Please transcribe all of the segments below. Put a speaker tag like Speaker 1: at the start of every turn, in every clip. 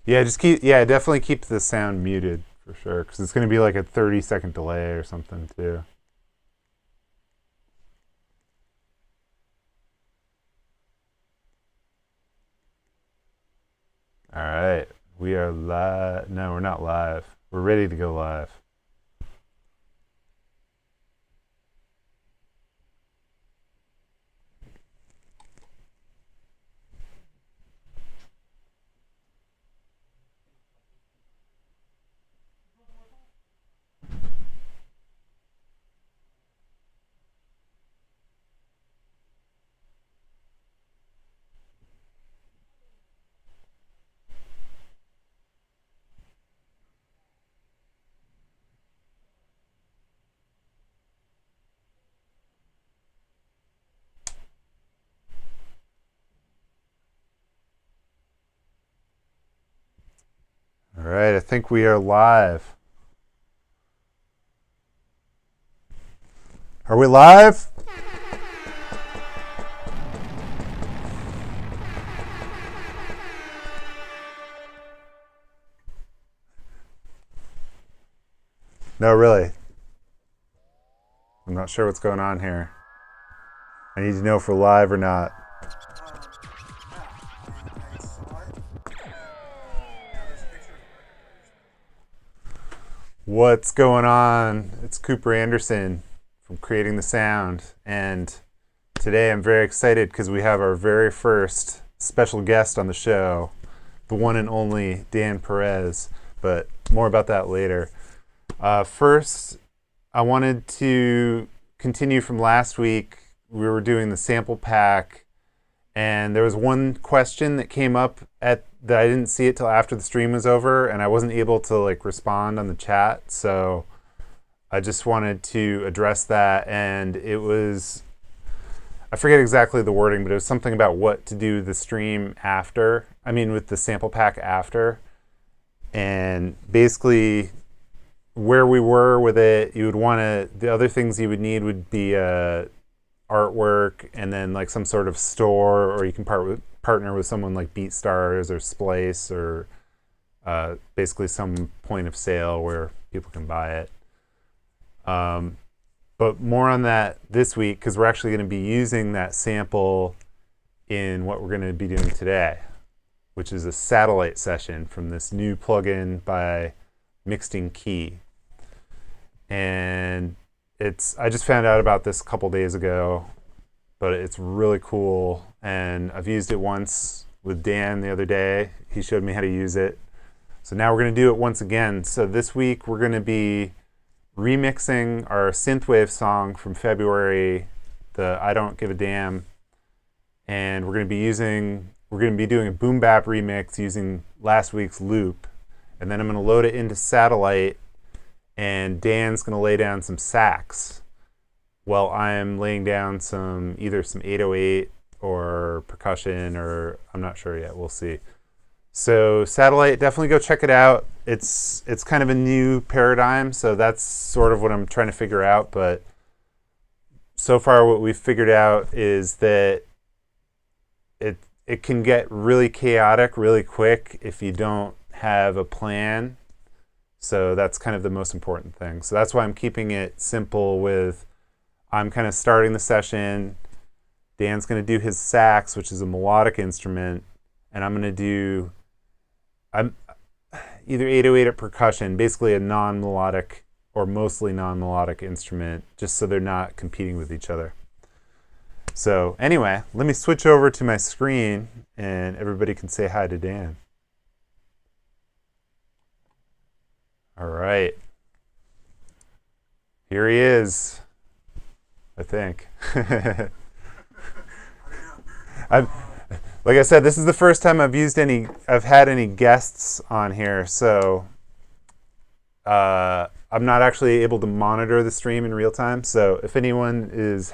Speaker 1: Yeah, definitely keep the sound muted for sure, because it's going to be like a 30-second delay or something too. All right, we are live. No, we're not live. We're ready to go live. All right, I think we are live. Are we live? No, really. I'm not sure what's going on here. I need to know if we're live or not. What's going on? It's Cooper Anderson from Creating the Sound, and today I'm very excited because we have our very first special guest on the show, the one and only Dan Perez, but more about that later. First, I wanted to continue from last week. We were doing the sample pack, and there was one question that came up that I didn't see it till after the stream was over, and I wasn't able to respond on the chat. So I just wanted to address that, and it was, I forget exactly the wording, but it was something about what to do the stream after. I mean, with the sample pack after, and basically where we were with it, you would want to, the other things you would need would be artwork, and then some sort of store, or you can partner with someone like BeatStars or Splice, or basically some point of sale where people can buy it. But more on that this week, because we're actually going to be using that sample in what we're going to be doing today, which is a satellite session from this new plugin by Mixed in Key. And I just found out about this a couple days ago, but it's really cool. And I've used it once with Dan the other day. He showed me how to use it. So now we're going to do it once again. So this week we're going to be remixing our synthwave song from February, the I Don't Give a Damn. And we're going to be doing a boom bap remix using last week's loop. And then I'm going to load it into Satellite, and Dan's going to lay down some sax while I'm laying down either some 808 or percussion, or I'm not sure yet. We'll see. So Satellite, definitely go check it out. It's kind of a new paradigm, so that's sort of what I'm trying to figure out. But so far what we've figured out is that it can get really chaotic really quick if you don't have a plan. So that's kind of the most important thing. So that's why I'm keeping it simple with, I'm kind of starting the session. Dan's going to do his sax, which is a melodic instrument, and I'm either 808 or percussion, basically a non-melodic or mostly non-melodic instrument, just so they're not competing with each other. So anyway, let me switch over to my screen and everybody can say hi to Dan. All right. Here he is, I think. Like I said, this is the first time I've had any guests on here, so I'm not actually able to monitor the stream in real time. So if anyone is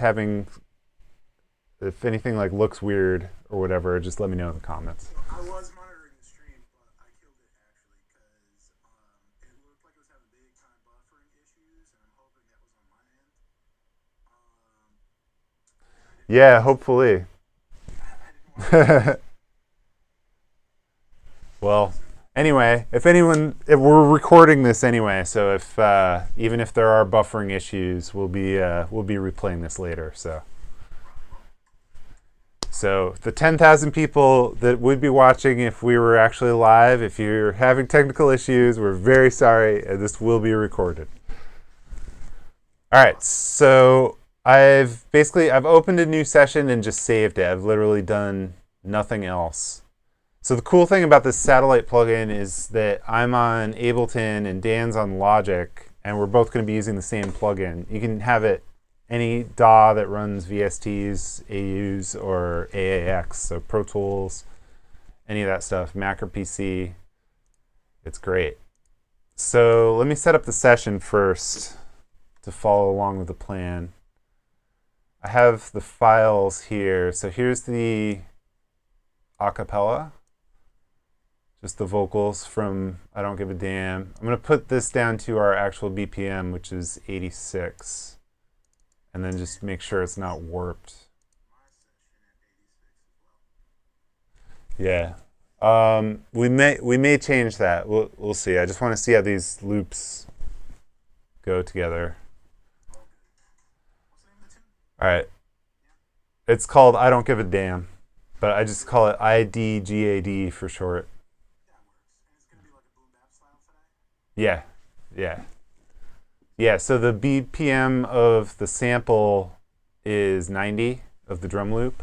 Speaker 1: if anything looks weird or whatever, just let me know in the comments.
Speaker 2: I was monitoring the stream, but I killed it actually because it looked like it was having big time buffering issues, and I'm hoping that was on my end.
Speaker 1: Yeah, hopefully.
Speaker 2: I didn't want to.
Speaker 1: Well, Anyway, if we're recording this anyway, so if even if there are buffering issues, we'll be replaying this later. So the 10,000 people that would be watching if we were actually live, if you're having technical issues, we're very sorry. This will be recorded. All right, so I've opened a new session and just saved it. I've literally done nothing else. So the cool thing about this satellite plugin is that I'm on Ableton and Dan's on Logic, and we're both going to be using the same plugin. You can have it any DAW that runs VSTs, AUs, or AAX, so Pro Tools, any of that stuff, Mac or PC. It's great. So let me set up the session first to follow along with the plan. I have the files here. So here's the acapella, just the vocals from I Don't Give a Damn. I'm going to put this down to our actual BPM, which is 86, and then just make sure it's not warped. Yeah. We may change that. We'll see. I just want to see how these loops go together. All right. It's called I Don't Give a Damn, but I just call it IDGAD for short. Yeah, yeah. Yeah, so the BPM of the sample is 90 of the drum loop,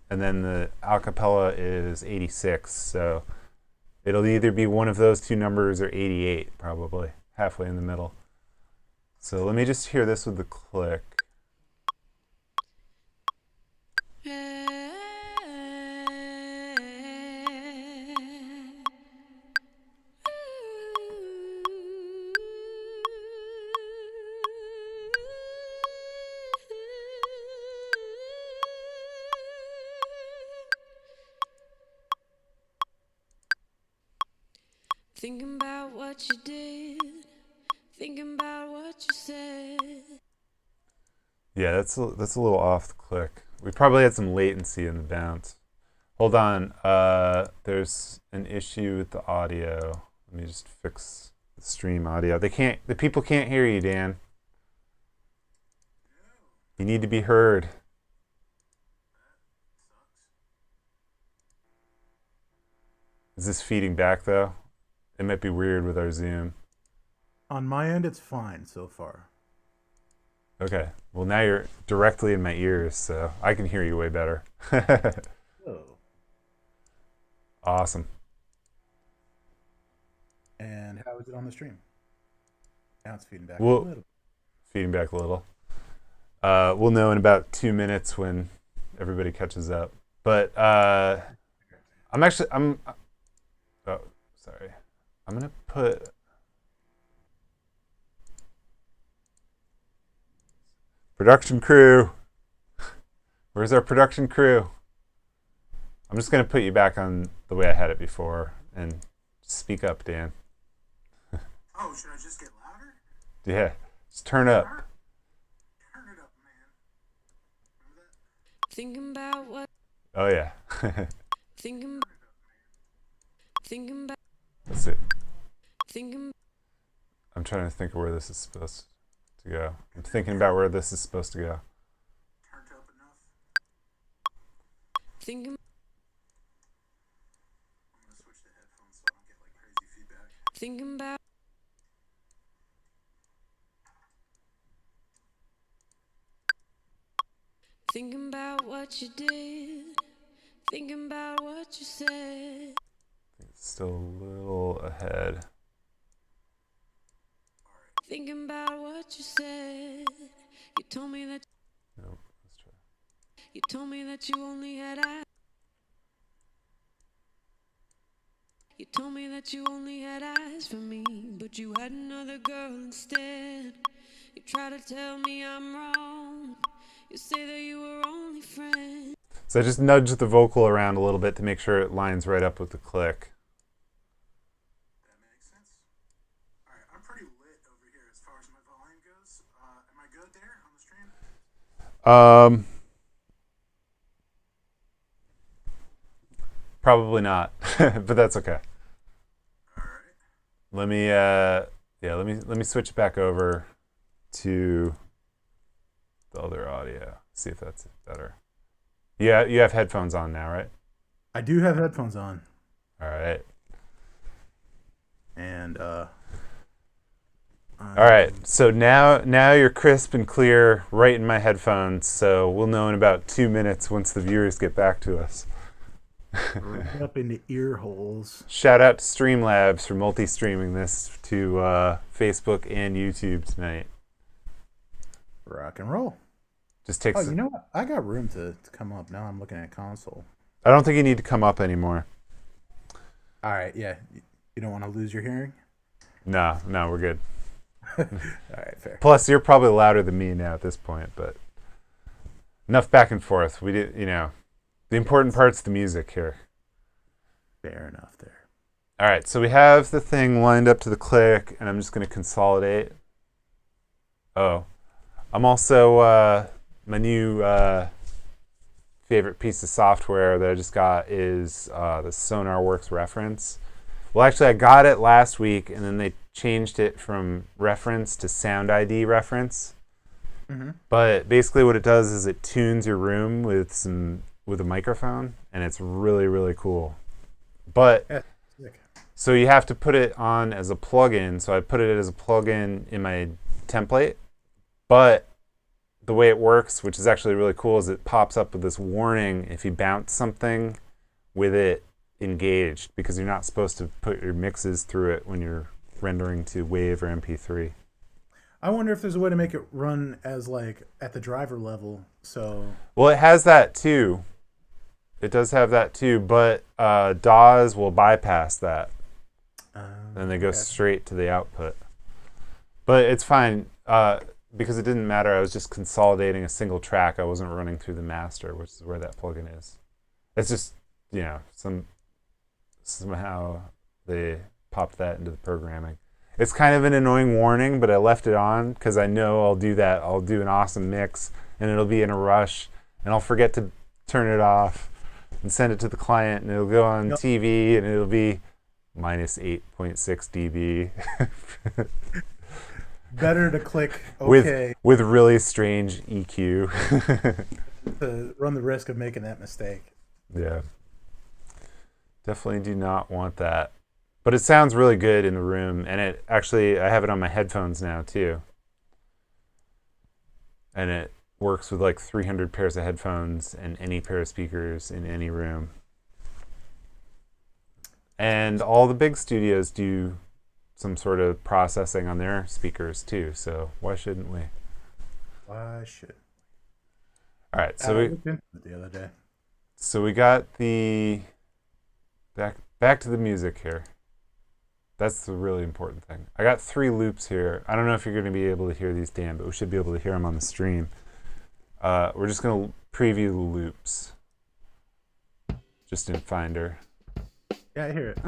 Speaker 1: and then the acapella is 86. So it'll either be one of those two numbers or 88, probably, halfway in the middle. So let me just hear this with the click.
Speaker 3: Thinking about what you did, thinking about what you said.
Speaker 1: Yeah, that's a little off the click. We probably had some latency in the bounce. Hold on. There's an issue with the audio. Let me just fix the stream audio. The people can't hear you, Dan. You need to be heard. Is this feeding back though? It might be weird with our Zoom.
Speaker 4: On my end, it's fine so far.
Speaker 1: Okay. Well, now you're directly in my ears, so I can hear you way better.
Speaker 4: Oh.
Speaker 1: Awesome.
Speaker 4: And how is it on the stream? Now it's feeding back
Speaker 1: Well,
Speaker 4: a little.
Speaker 1: feeding back a little. We'll know in about 2 minutes when everybody catches up. But oh, sorry. I'm gonna put production crew. Where's our production crew? I'm just gonna put you back on the way I had it before and speak up, Dan.
Speaker 2: Oh, should I just get louder?
Speaker 1: Yeah, just turn up.
Speaker 2: Turn it up, man. Remember that?
Speaker 3: Thinking about what,
Speaker 1: Oh yeah.
Speaker 3: thinking about,
Speaker 1: That's it.
Speaker 3: thinking.
Speaker 1: I'm trying to think of where this is supposed to go. I'm thinking about where this is supposed to go.
Speaker 2: Turned up enough?
Speaker 3: Thinking,
Speaker 2: I'm gonna switch to headphones so I don't get like crazy feedback.
Speaker 3: thinking about, thinking about what you did, thinking about what you said.
Speaker 1: It's still a little ahead.
Speaker 3: Thinking about what you said. You told me that
Speaker 1: Nope, let's try.
Speaker 3: you told me that you only had eyes. You told me that you only had eyes for me, but you had another girl instead. You try to tell me I'm wrong. You say that you were only friends.
Speaker 1: So I just nudged the vocal around a little bit to make sure it lines right up with the click.
Speaker 2: That makes sense. Alright, I'm pretty lit over here as far as my volume goes. Am I good there on the stream?
Speaker 1: Probably not, but that's okay. let me let me switch it back over to the other audio. See if that's better. Yeah, you have headphones on now, right?
Speaker 4: I do have headphones on,
Speaker 1: All right.
Speaker 4: and
Speaker 1: All right. So now you're crisp and clear right in my headphones. So we'll know in about 2 minutes once the viewers get back to us.
Speaker 4: right up into ear holes.
Speaker 1: Shout out to Streamlabs for multi-streaming this to Facebook and YouTube tonight.
Speaker 4: Rock and roll.
Speaker 1: Just takes.
Speaker 4: Oh, you know what? I got room to come up. Now I'm looking at console.
Speaker 1: I don't think you need to come up anymore.
Speaker 4: All right, yeah. You don't want to lose your hearing?
Speaker 1: No, we're good.
Speaker 4: All right, fair.
Speaker 1: Plus, you're probably louder than me now at this point, but enough back and forth. We did, the important part's the music here.
Speaker 4: Fair enough there.
Speaker 1: All right, so we have the thing lined up to the click, and I'm just going to consolidate. Oh, I'm also, my new favorite piece of software that I just got is the SonarWorks reference. Well, actually, I got it last week, and then they changed it from reference to Sound ID reference.
Speaker 4: Mm-hmm.
Speaker 1: But basically what it does is it tunes your room with a microphone, and it's really, really cool. But
Speaker 4: Yeah, sick.
Speaker 1: so you have to put it on as a plugin. So I put it as a plugin in my template. But the way it works, which is actually really cool, is it pops up with this warning if you bounce something with it engaged, because you're not supposed to put your mixes through it when you're rendering to WAV or MP3.
Speaker 4: I wonder if there's a way to make it run as like at the driver level. So
Speaker 1: Well, it has that too. It does have that too, but DAWs will bypass that. And they go
Speaker 4: okay.
Speaker 1: straight to the output. But it's fine because it didn't matter. I was just consolidating a single track. I wasn't running through the master, which is where that plugin is. It's just, somehow they popped that into the programming. It's kind of an annoying warning, but I left it on because I know I'll do that. I'll do an awesome mix, and it'll be in a rush, and I'll forget to turn it off and send it to the client, and it'll go on TV, and it'll be minus 8.6 dB.
Speaker 4: Better to click OK
Speaker 1: with really strange EQ.
Speaker 4: to run the risk of making that mistake.
Speaker 1: Yeah. Definitely do not want that. But it sounds really good in the room, and it actually, I have it on my headphones now too. And it works with like 300 pairs of headphones and any pair of speakers in any room. And all the big studios do some sort of processing on their speakers too, so why shouldn't we?
Speaker 4: Why should?
Speaker 1: All right,
Speaker 4: I
Speaker 1: so
Speaker 4: looked into it the other day.
Speaker 1: we got the back to the music here. That's the really important thing. I got 3 loops here. I don't know if you're going to be able to hear these, Dan, but we should be able to hear them on the stream. We're just going to preview the loops just in Finder.
Speaker 4: Yeah, I hear it.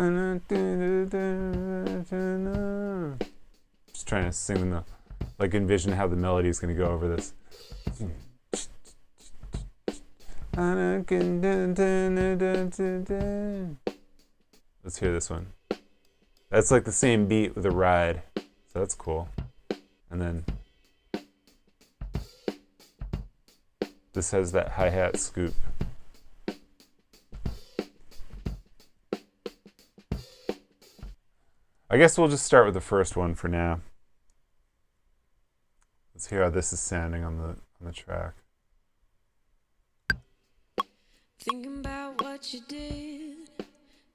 Speaker 1: Just trying to sing the, envision how the melody is going to go over this. Let's hear this one. That's like the same beat with a ride, so that's cool. And then this has that hi-hat scoop. I guess we'll just start with the first one for now. Let's hear how this is sounding on the track.
Speaker 3: Thinking about what you did,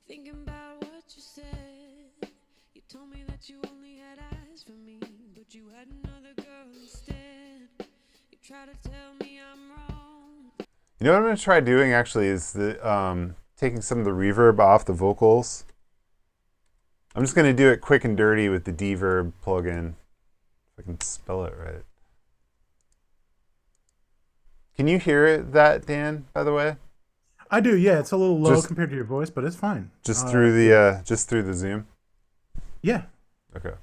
Speaker 3: thinking about what you said. You told me that you only had eyes for me, but you had another girl instead. You try to tell me I'm wrong.
Speaker 1: You know what I'm going to try doing actually is taking some of the reverb off the vocals. I'm just going to do it quick and dirty with the Deverb plugin. If I can spell it right. Can you hear that, Dan, by the way?
Speaker 4: I do, yeah. It's a little low
Speaker 1: Just-
Speaker 4: compared to your voice, but it's fine.
Speaker 1: Just through the Zoom?
Speaker 4: Yeah.
Speaker 1: Okay.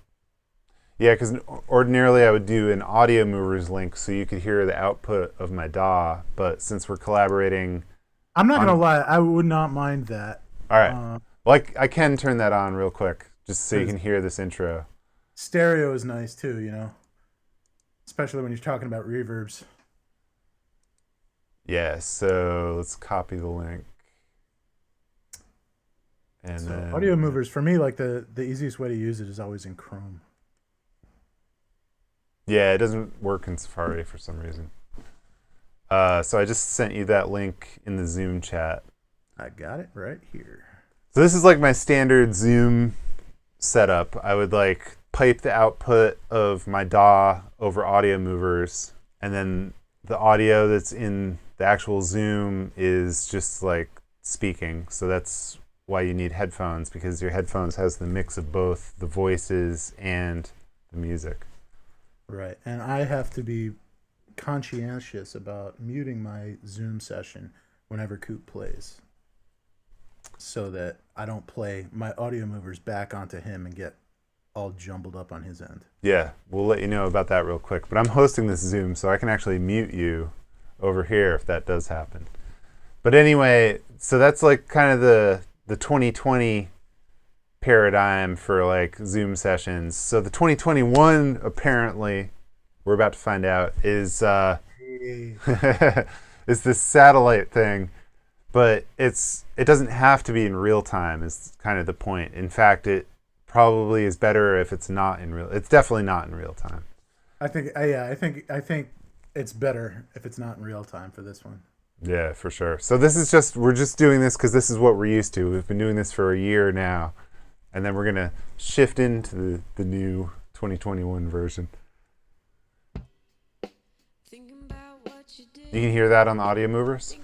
Speaker 1: Yeah, because ordinarily I would do an Audio Movers link so you could hear the output of my DAW, but since we're collaborating...
Speaker 4: I'm not going to lie. I would not mind that.
Speaker 1: All right. Well, I can turn that on real quick. just so you can hear this intro.
Speaker 4: Stereo is nice too, you know, especially when you're talking about reverbs.
Speaker 1: Yeah, so let's copy the link. And
Speaker 4: So
Speaker 1: then
Speaker 4: audio movers for me, like the easiest way to use it is always in Chrome.
Speaker 1: yeah, it doesn't work in Safari for some reason. So I just sent you that link in the Zoom chat.
Speaker 4: I got it right here.
Speaker 1: So this is like my standard Zoom setup. I would like pipe the output of my DAW over audio movers, and then the audio that's in the actual Zoom is just like speaking. So that's why you need headphones, because your headphones has the mix of both the voices and the music.
Speaker 4: Right, and I have to be conscientious about muting my Zoom session whenever Coop plays, so that I don't play my audio movers back onto him and get all jumbled up on his end.
Speaker 1: Yeah, we'll let you know about that real quick. But I'm hosting this Zoom, so I can actually mute you over here if that does happen. But anyway, so that's like kind of the 2020 paradigm for like Zoom sessions. So the 2021, apparently, we're about to find out, is is this satellite thing. But it doesn't have to be in real time is kind of the point. In fact, it probably is better if it's not in real. It's definitely not in real time.
Speaker 4: I think it's better if it's not in real time for this one.
Speaker 1: Yeah, for sure. So we're just doing this because this is what we're used to. We've been doing this for a year now, and then we're gonna shift into the new 2021 version. You can hear that on the audio movers.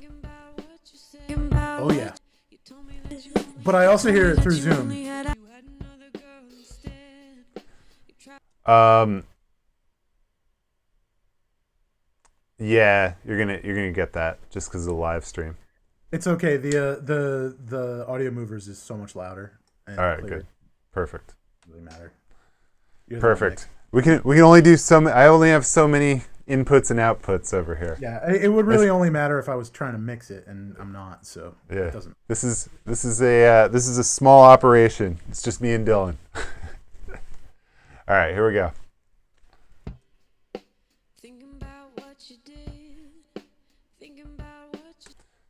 Speaker 4: Oh yeah. But I also hear it through Zoom.
Speaker 1: Yeah, you're gonna get that just because of the live stream.
Speaker 4: It's okay. The audio movers is so much louder. And
Speaker 1: All right,
Speaker 4: clearer.
Speaker 1: good, perfect,
Speaker 4: Doesn't really matter. You're the
Speaker 1: perfect.
Speaker 4: mix.
Speaker 1: We can only do I only have so many inputs and outputs over here.
Speaker 4: Yeah, it would really only matter if I was trying to mix it, and I'm not. So
Speaker 1: Yeah,
Speaker 4: it doesn't.
Speaker 1: this is a small operation. It's just me and Dylan. All right, here we go.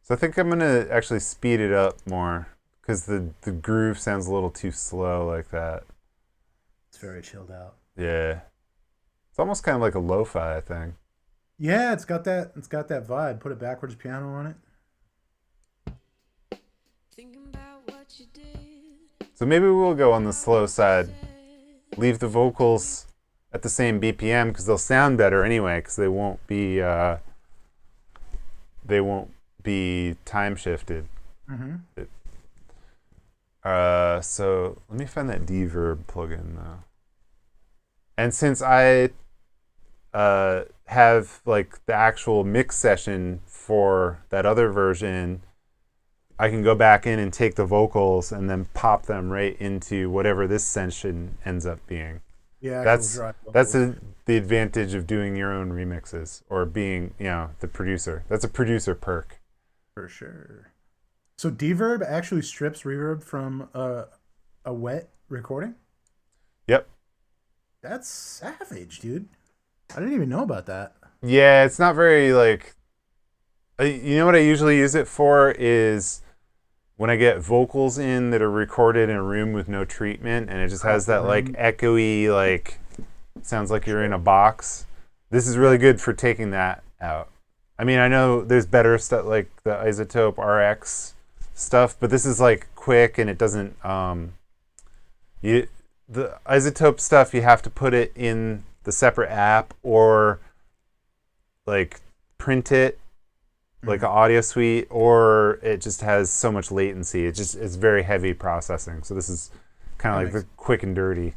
Speaker 1: So I think I'm gonna actually speed it up more because the groove sounds a little too slow like that.
Speaker 4: It's very chilled out.
Speaker 1: Yeah, it's almost kind of like a lo-fi thing.
Speaker 4: Yeah, it's got that vibe. Put a backwards piano on it.
Speaker 1: So maybe we'll go on the slow side. Leave the vocals at the same BPM because they'll sound better anyway because they won't be time shifted.
Speaker 4: Mm-hmm.
Speaker 1: So let me find that Deverb plugin though. And since I have like the actual mix session for that other version, I can go back in and take the vocals and then pop them right into whatever this session ends up being.
Speaker 4: Yeah,
Speaker 1: That's the advantage of doing your own remixes or being, the producer. That's a producer perk.
Speaker 4: for sure. So Deverb actually strips reverb from a wet recording?
Speaker 1: Yep.
Speaker 4: That's savage, dude. I didn't even know about that.
Speaker 1: Yeah, it's not very like. You know what I usually use it for is when I get vocals in that are recorded in a room with no treatment, and it just has that like echoey, like sounds like you're in a box. This is really good for taking that out. I mean, I know there's better stuff like the Isotope RX stuff, but this is like quick and it doesn't. The Isotope stuff you have to put it in the separate app or like print it like an audio suite, or it just has so much latency. It's very heavy processing. So this is kind of like the quick and dirty,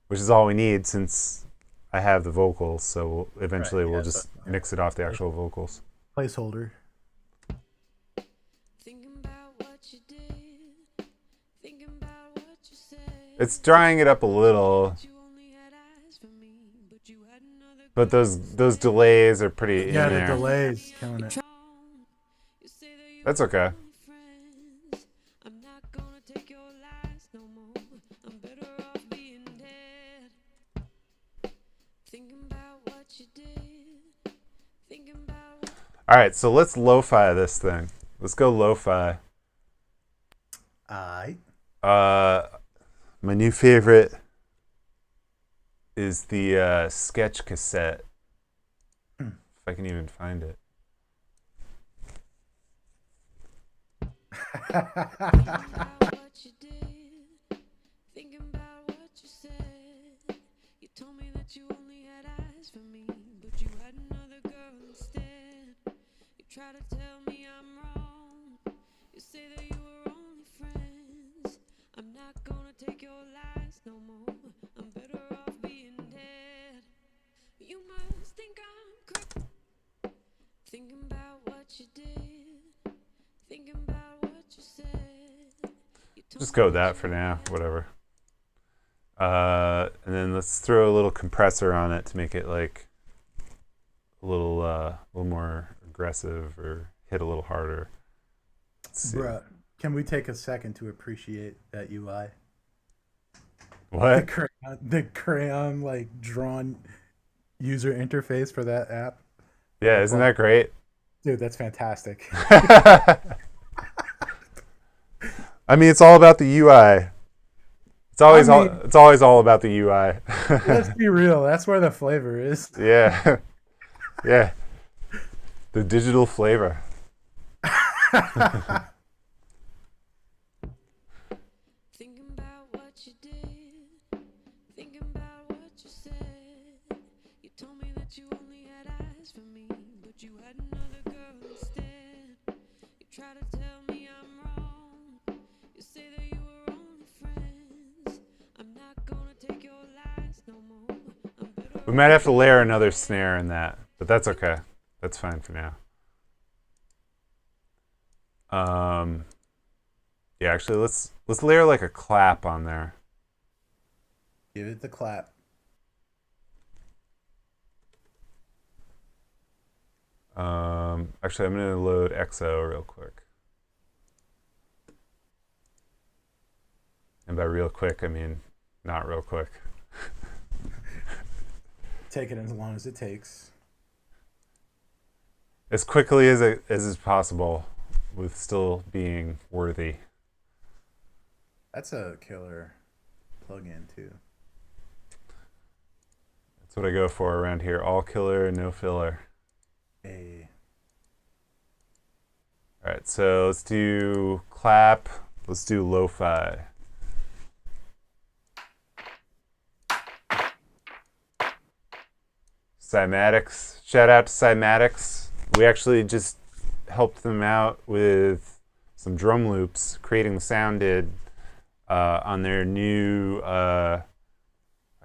Speaker 1: which is all we need since I have the vocals. So eventually we'll just mix it off the actual vocals.
Speaker 4: Placeholder.
Speaker 1: It's drying it up a little, but those delays are pretty
Speaker 4: Yeah,
Speaker 1: in
Speaker 4: the
Speaker 1: there.
Speaker 4: delays killing it.
Speaker 1: That's okay.
Speaker 3: Thinking about what you did. Thinking about what
Speaker 1: All right, so let's lo-fi this thing. Let's go lo-fi.
Speaker 4: I
Speaker 1: My new favorite is the sketch cassette. If I can even find it.
Speaker 3: about what you did. Thinking about what you said. You told me that you only had eyes for me, but you had another girl instead. You try to tell me I'm wrong. You say that you were only friends. I'm not gonna take your lies no more. I'm better off being dead. You must think I'm crazy. Thinking about what you did. Thinking about what you said. You told
Speaker 1: Just
Speaker 3: me
Speaker 1: go with
Speaker 3: that
Speaker 1: that
Speaker 3: you
Speaker 1: for
Speaker 3: only
Speaker 1: now,
Speaker 3: had
Speaker 1: whatever. And then let's throw a little compressor on it to make it like a little more aggressive or hit a little harder. Let's see.
Speaker 4: Bruh, can we take a second to appreciate that UI?
Speaker 1: What?
Speaker 4: The crayon like drawn user interface for that app.
Speaker 1: Yeah, isn't that great?
Speaker 4: Dude, that's fantastic.
Speaker 1: I mean, it's all about the UI. It's always
Speaker 4: I mean-
Speaker 1: it's always all about the UI.
Speaker 4: Let's be real. That's where the flavor is.
Speaker 1: Yeah. Yeah. The digital flavor.
Speaker 3: Thinking about what you did, thinking about what you said. You told me that you only had eyes for me, but you had another girl instead. You try to tell me I'm wrong. You say that you were only friends. I'm not gonna take your lies no more. I'm better
Speaker 1: We might have to layer another snare in that, but that's okay. That's fine for now. Yeah, actually, let's layer like a clap on there.
Speaker 4: Give it the clap.
Speaker 1: Actually, I'm gonna load XO real quick. And by real quick, I mean not real quick.
Speaker 4: Take it as long as it takes.
Speaker 1: As quickly as is possible, with still being worthy.
Speaker 4: That's a killer plug-in too.
Speaker 1: That's what I go for around here. All killer, no filler.
Speaker 4: A
Speaker 1: All right, so let's do clap. Let's do lo-fi. Cymatics. Shout out to Cymatics. We actually just helped them out with some drum loops, creating the sound on their new, I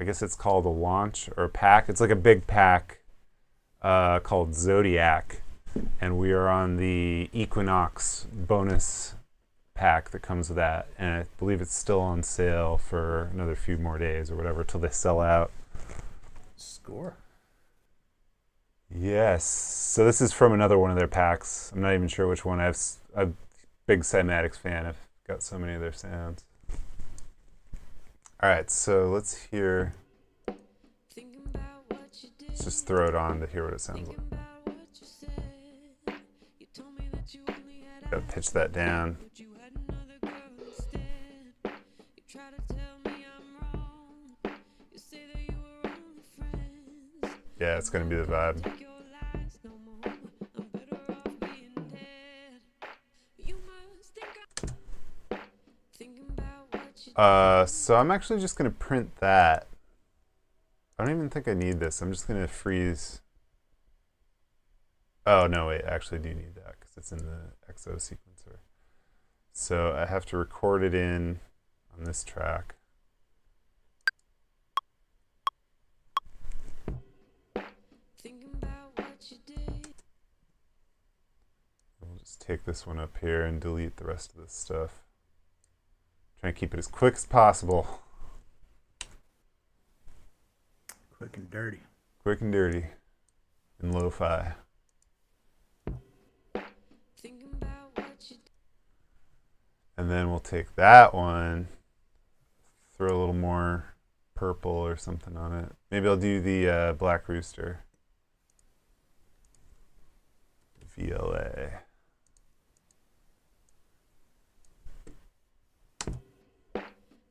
Speaker 1: guess it's called a launch or a pack. It's like a big pack called Zodiac. And we are on the Equinox bonus pack that comes with that. And I believe it's still on sale for another few more days or whatever till they sell out.
Speaker 4: score.
Speaker 1: Yes. So this is from another one of their packs. I'm not even sure which one. I'm a big Cymatics fan. I've got so many of their sounds. All right, so let's hear.
Speaker 3: thinking about what you did.
Speaker 1: Let's just throw it on to hear what it sounds like.
Speaker 3: Thinking about what you said. You told me that you only had
Speaker 1: Gotta pitch that down.
Speaker 3: but you had another girl instead. You try to tell me I'm wrong. You say that you were only friends.
Speaker 1: Yeah, it's gonna be the vibe.
Speaker 3: Take your lies no more. I'm better off being dead. You must think I'm thinking about what you
Speaker 1: So I'm actually just gonna print that. I don't even think I need this. I'm just gonna freeze. Oh no, wait, I actually do need that because it's in the XO sequencer. So I have to record it in on this track.
Speaker 3: thinking about what you did.
Speaker 1: We'll just take this one up here and delete the rest of this stuff. Try and keep it as quick as possible.
Speaker 4: Quick and dirty.
Speaker 1: Quick and dirty. And lo-fi.
Speaker 3: Thinking about what you did.
Speaker 1: And then we'll take that one, throw a little more purple or something on it. Maybe I'll do the Black Rooster. VLA.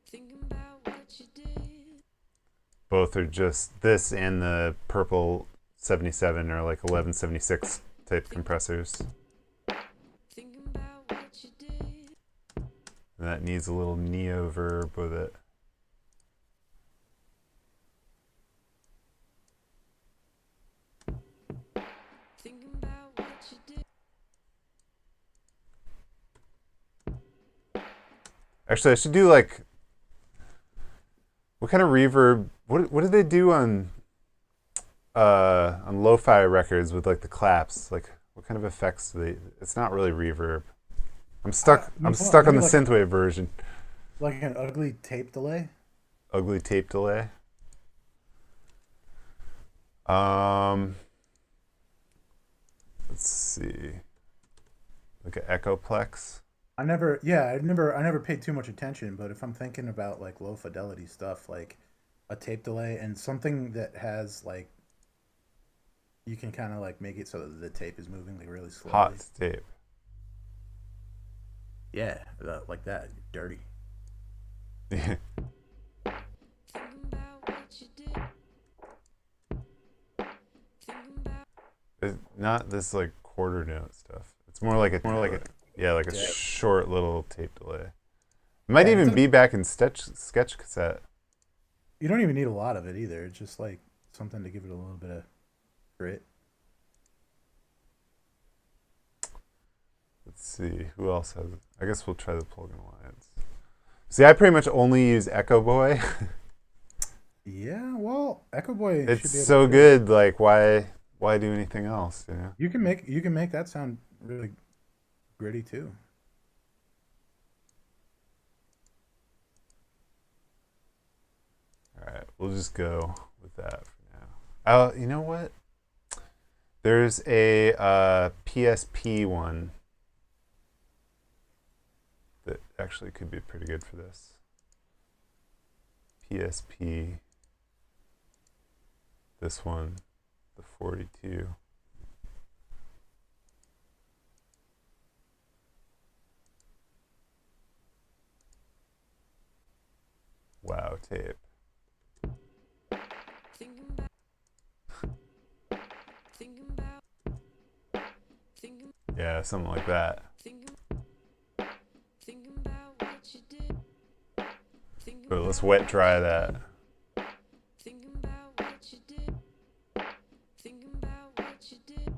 Speaker 3: Thinking about what you did.
Speaker 1: Both are just this and the purple 77 or like 1176 type compressors.
Speaker 3: Thinking about what you did.
Speaker 1: And that needs a little neo verb with it.
Speaker 3: Thinking about what you did.
Speaker 1: Actually, I should do like, what kind of reverb? What did they do on lo-fi records with like the claps? Like, what kind of effects do they? It's not really reverb. I'm stuck. I'm stuck on the
Speaker 4: like
Speaker 1: synthwave version.
Speaker 4: Like an ugly tape delay.
Speaker 1: Ugly tape delay. Let's see. Like an Echoplex.
Speaker 4: I never paid too much attention, but if I'm thinking about like low fidelity stuff, like a tape delay and something that has like, you can kind of like make it so that the tape is moving like really slowly.
Speaker 1: Hot tape.
Speaker 4: Yeah, like that. Dirty.
Speaker 3: Thinking about what you did. Thinking about
Speaker 1: It's not this like quarter note stuff. It's more like a short little tape delay. It might even be back in sketch cassette.
Speaker 4: You don't even need a lot of it either. It's just like something to give it a little bit of grit.
Speaker 1: Let's see who else has it. I guess we'll try the Plugin Alliance. See, I pretty much only use Echo Boy.
Speaker 4: Yeah, well, Echo Boy.
Speaker 1: It's
Speaker 4: should be able
Speaker 1: so
Speaker 4: to
Speaker 1: good. Like, why do anything else? You know.
Speaker 4: You can make that sound really gritty too.
Speaker 1: All right, we'll just go with that for now. You know what? There's a PSP one that actually could be pretty good for this. PSP. This one, the 42. Wow, tape.
Speaker 3: thinking about thinking about thinking
Speaker 1: Yeah, something like that.
Speaker 3: thinking thinking about what you did. Thinking
Speaker 1: But let's wet dry that.
Speaker 3: thinking about what you did. Thinking about what you did.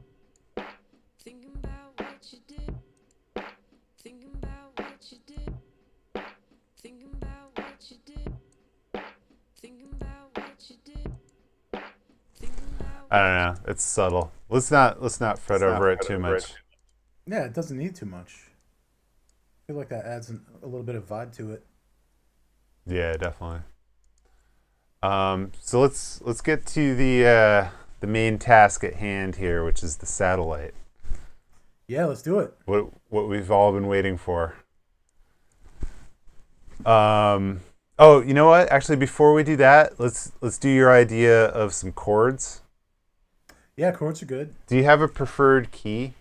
Speaker 3: Thinking about what you did. Thinking about what you did. Thinking about what you did. Thinking about what you did. Thinking about
Speaker 1: I don't know. It's subtle. Let's not fret over it too much.
Speaker 4: Yeah, it doesn't need too much. I feel like that adds a little bit of vibe to it.
Speaker 1: Yeah, definitely. So let's get to the main task at hand here, which is the satellite.
Speaker 4: Yeah, let's do it.
Speaker 1: What we've all been waiting for. Oh, you know what? Actually, before we do that, let's do your idea of some chords.
Speaker 4: Yeah, chords are good.
Speaker 1: Do you have a preferred key?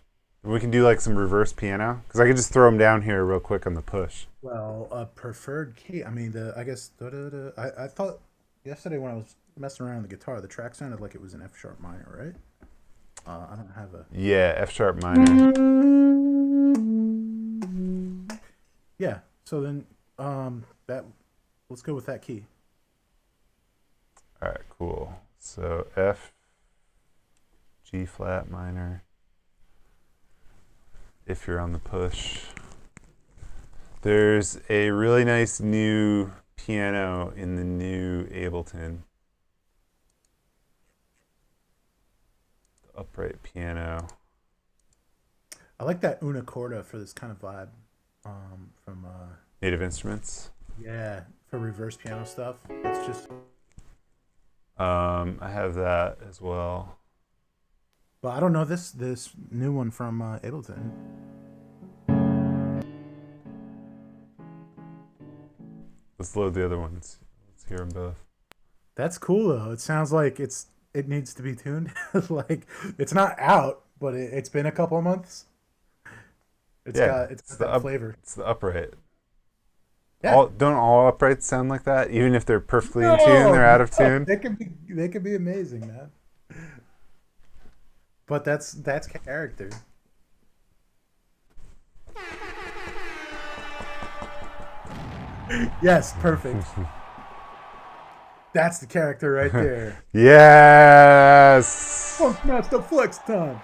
Speaker 1: We can do like some reverse piano because I could just throw them down here real quick on the push.
Speaker 4: Well, a preferred key. I mean, I guess I thought yesterday when I was messing around with the guitar, the track sounded like it was an F sharp minor, right? I don't have a.
Speaker 1: Yeah, F sharp minor.
Speaker 4: Yeah. So then, that let's go with that key.
Speaker 1: All right, cool. So F, G flat minor. If you're on the push. There's a really nice new piano in the new Ableton. The upright piano.
Speaker 4: I like that una corda for this kind of vibe. From
Speaker 1: Native Instruments.
Speaker 4: yeah, for reverse piano stuff. It's just.
Speaker 1: I have that as well.
Speaker 4: But I don't know this new one from Ableton.
Speaker 1: Let's load the other ones. Let's hear them both.
Speaker 4: That's cool though. It sounds like it needs to be tuned. Like it's not out, but it's been a couple of months.
Speaker 1: Yeah,
Speaker 4: It's
Speaker 1: it's
Speaker 4: got that flavor.
Speaker 1: it's the upright.
Speaker 4: Yeah.
Speaker 1: Don't all uprights sound like that? Even if they're perfectly in tune,
Speaker 4: No,
Speaker 1: they're out of
Speaker 4: no,
Speaker 1: tune.
Speaker 4: they can be amazing, man. But that's character. Yes, perfect. That's the character right there.
Speaker 1: Yes.
Speaker 4: Funkmaster Flex time.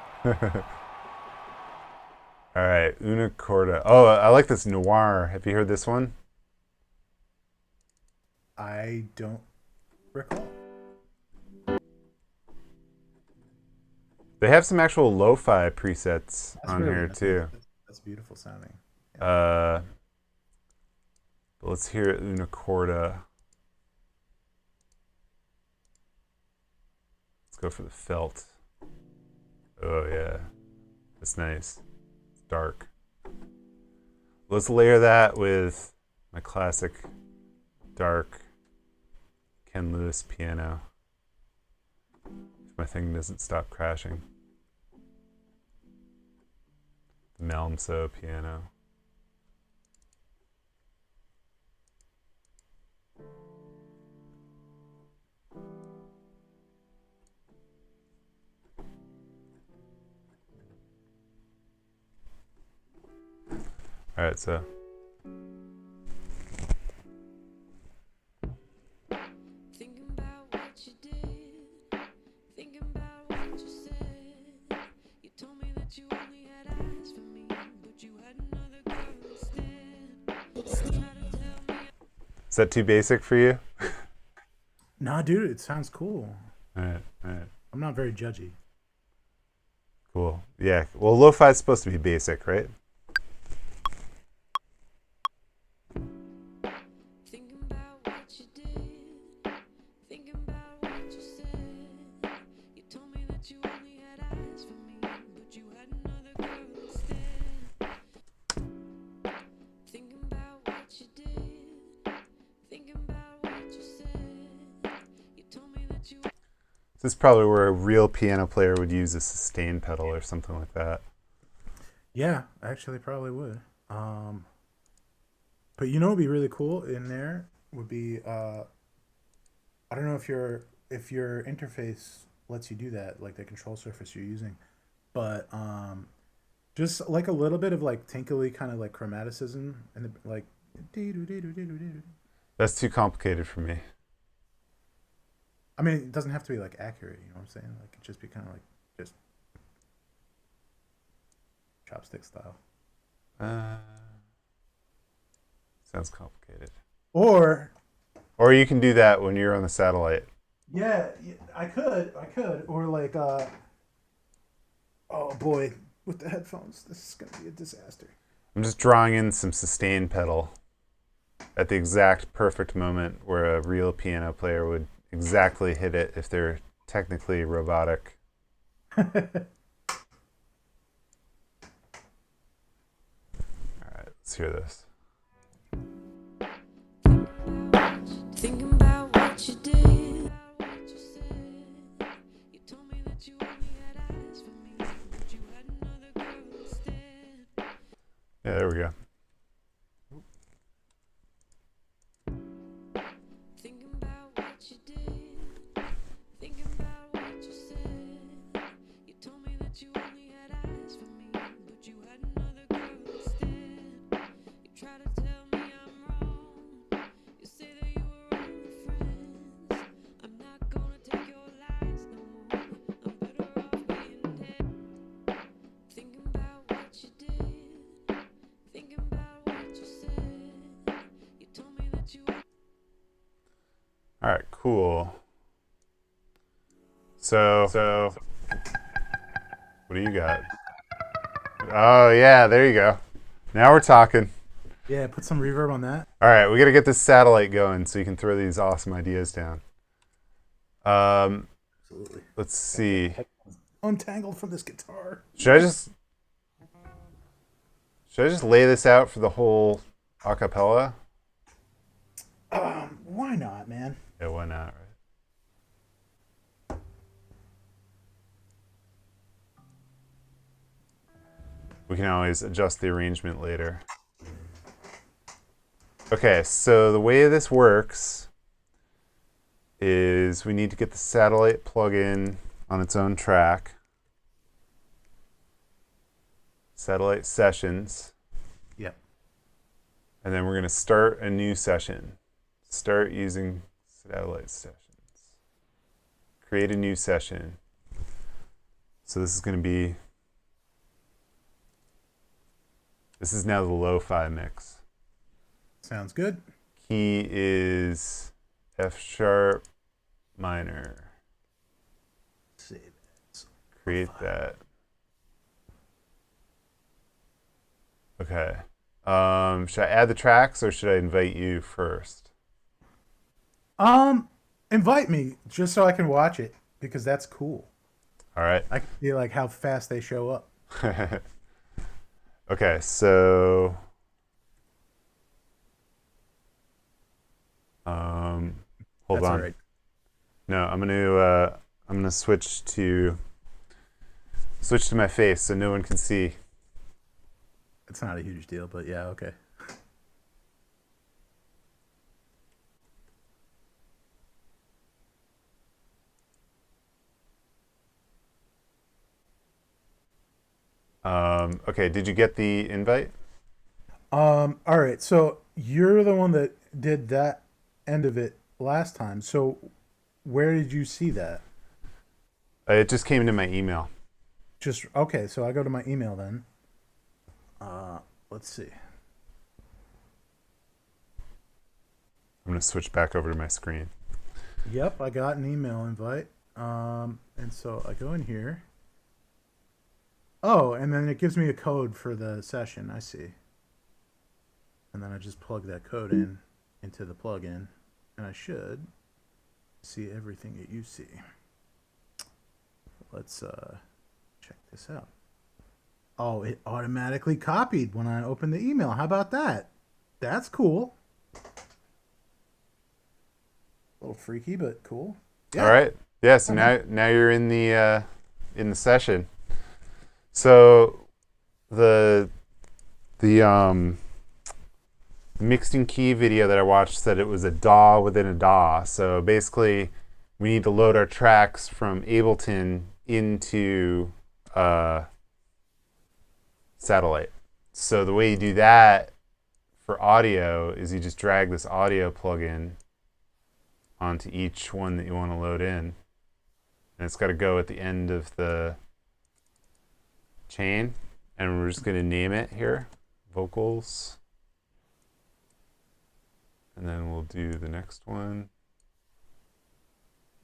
Speaker 1: All right, Una Corda. Oh, I like this Noir. Have you heard this one?
Speaker 4: I don't recall.
Speaker 1: They have some actual lo-fi presets
Speaker 4: That's
Speaker 1: on
Speaker 4: really
Speaker 1: here
Speaker 4: nice.
Speaker 1: too.
Speaker 4: That's beautiful sounding.
Speaker 1: But let's hear Una Corda. Let's go for the felt. Oh yeah, that's nice. It's dark. Let's layer that with my classic dark Ken Lewis piano. If my thing doesn't stop crashing. The Malmsö piano. All right, so
Speaker 3: Thinking about what you did, thinking about what you said. You told me that you only had eyes for me, but you had another girl instead. You tried to tell me
Speaker 1: is that too basic for you?
Speaker 4: Nah, dude, it sounds cool.
Speaker 1: All right,
Speaker 4: I'm not very judgy.
Speaker 1: cool. Yeah, well, lo-fi is supposed to be basic, right?
Speaker 3: thinking about what you did, thinking about what you said. You told me that you only had eyes for me, but you had another girl instead. Thinking about what you did, thinking about what you said. You told me that you
Speaker 1: This is probably where a real piano player would use a sustain pedal or something like that.
Speaker 4: Yeah, actually, probably would. But you know, what'd be really cool in there would be I don't know if your interface lets you do that, like the control surface you're using, but just like a little bit of like tinkly kind of like chromaticism and the, like
Speaker 1: That's too complicated for me.
Speaker 4: I mean, it doesn't have to be like accurate. You know what I'm saying? Like it just be kind of like just chopstick style.
Speaker 1: Sounds complicated.
Speaker 4: Or
Speaker 1: Or you can do that when you're on the satellite.
Speaker 4: yeah, I could, or like oh boy, with the headphones, this is gonna be a disaster.
Speaker 1: I'm just drawing in some sustain pedal at the exact perfect moment where a real piano player would exactly hit it if they're technically robotic. All right, let's hear this.
Speaker 3: thinking about what you did, what you said. You told me that you only had eyes for me, but you had another girl instead.
Speaker 1: Yeah, there we go.
Speaker 3: Thinking about what you did, thinking about what you said. You told me that you only had eyes for me, but you had another girl instead. You try to tell me I'm wrong. You say that you were only friends. I'm not gonna take your lies no more. I'm better off being dead. Thinking about what you did, thinking about what you said. You told me that you
Speaker 1: All right, cool. So, what do you got? Oh yeah, there you go. Now we're talking.
Speaker 4: Yeah, put some reverb on that.
Speaker 1: All right, we got to get this satellite going so you can throw these awesome ideas down.
Speaker 4: Absolutely.
Speaker 1: Let's see.
Speaker 4: Untangled from this guitar.
Speaker 1: Should I just lay this out for the whole acapella?
Speaker 4: Why not, man?
Speaker 1: Yeah, why not? Right? We can always adjust the arrangement later. Okay, so the way this works is we need to get the satellite plugin on its own track. Satellite sessions.
Speaker 4: Yep.
Speaker 1: And then we're going to start a new session. Start using satellite sessions. Create a new session. So this is going to be, this is now the lo-fi mix.
Speaker 4: Sounds good.
Speaker 1: Key is F sharp minor.
Speaker 4: Save it.
Speaker 1: Create that. Okay. Should I add the tracks or should I invite you first?
Speaker 4: Invite me just so I can watch it because that's cool.
Speaker 1: All right.
Speaker 4: I can see like how fast they show up.
Speaker 1: Okay, so hold
Speaker 4: That's
Speaker 1: on.
Speaker 4: all right.
Speaker 1: No, I'm gonna switch to my face so no one can see.
Speaker 4: It's not a huge deal, but yeah, okay.
Speaker 1: Okay, did you get the invite?
Speaker 4: All right. So you're the one that did that end of it last time. So where did you see that?
Speaker 1: It just came to my email.
Speaker 4: Just okay. So I go to my email then. Let's see.
Speaker 1: I'm gonna switch back over to my screen.
Speaker 4: Yep, I got an email invite. And so I go in here. Oh, and then it gives me a code for the session. I see. And then I just plug that code in into the plugin, and I should see everything that you see. Let's check this out. Oh, it automatically copied when I opened the email. How about that? That's cool. A little freaky, but cool. Yeah.
Speaker 1: All right. Yeah. So now you're in the session. So the mixed in key video that I watched said it was a DAW within a DAW. So basically, we need to load our tracks from Ableton into satellite. So the way you do that for audio is you just drag this audio plugin onto each one that you want to load in. And it's got to go at the end of the chain. And we're just going to name it here, vocals. And then we'll do the next one.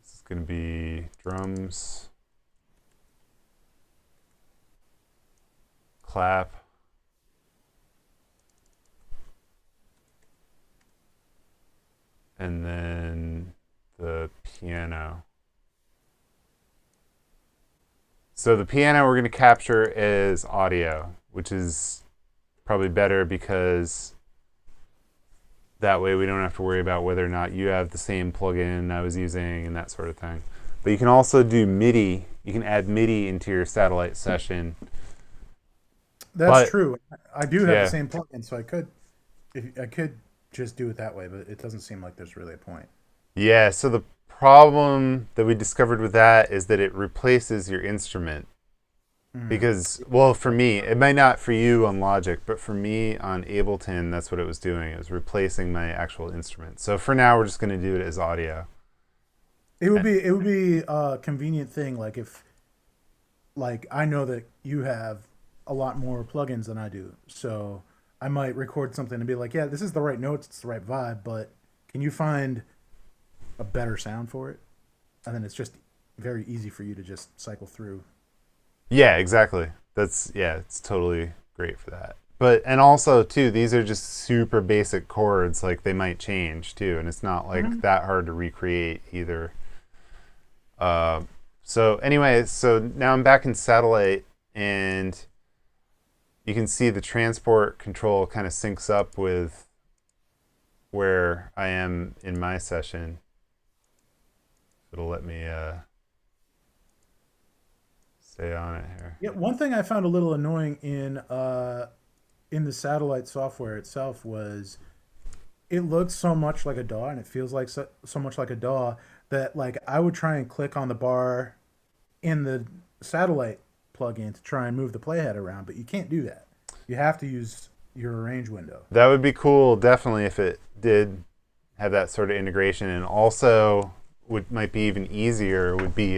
Speaker 1: This is going to be drums, clap, and then the piano. So the piano we're going to capture as audio, which is probably better because that way we don't have to worry about whether or not you have the same plugin I was using and that sort of thing. But you can also do MIDI. You can add MIDI into your satellite session.
Speaker 4: That's true. I do have
Speaker 1: yeah.
Speaker 4: the same plugin, so I could just do it that way, but it doesn't seem like there's really a point.
Speaker 1: Yeah, so the problem that we discovered with that is that it replaces your instrument. Because, well, for me, it might not for you on Logic, but for me on Ableton, that's what it was doing. It was replacing my actual instrument. So for now, we're just going to do it as audio.
Speaker 4: It would be a convenient thing, like if, like I know that you have a lot more plugins than I do, so I might record something and be like, yeah, this is the right notes, it's the right vibe, but can you find a better sound for it? And then it's just very easy for you to just cycle through.
Speaker 1: Yeah, exactly. It's totally great for that. But, and also too, these are just super basic chords, like they might change too, and it's not like that hard to recreate either. So anyway, so now I'm back in satellite, and you can see the transport control kind of syncs up with where I am in my session. It'll let me stay on it here.
Speaker 4: Yeah, one thing I found a little annoying in the satellite software itself was it looks so much like a DAW and it feels like so much like a DAW that like I would try and click on the bar in the satellite plugin to try and move the playhead around, but you can't do that. You have to use your arrange window.
Speaker 1: That would be cool, definitely, if it did have that sort of integration. And also, what might be even easier would be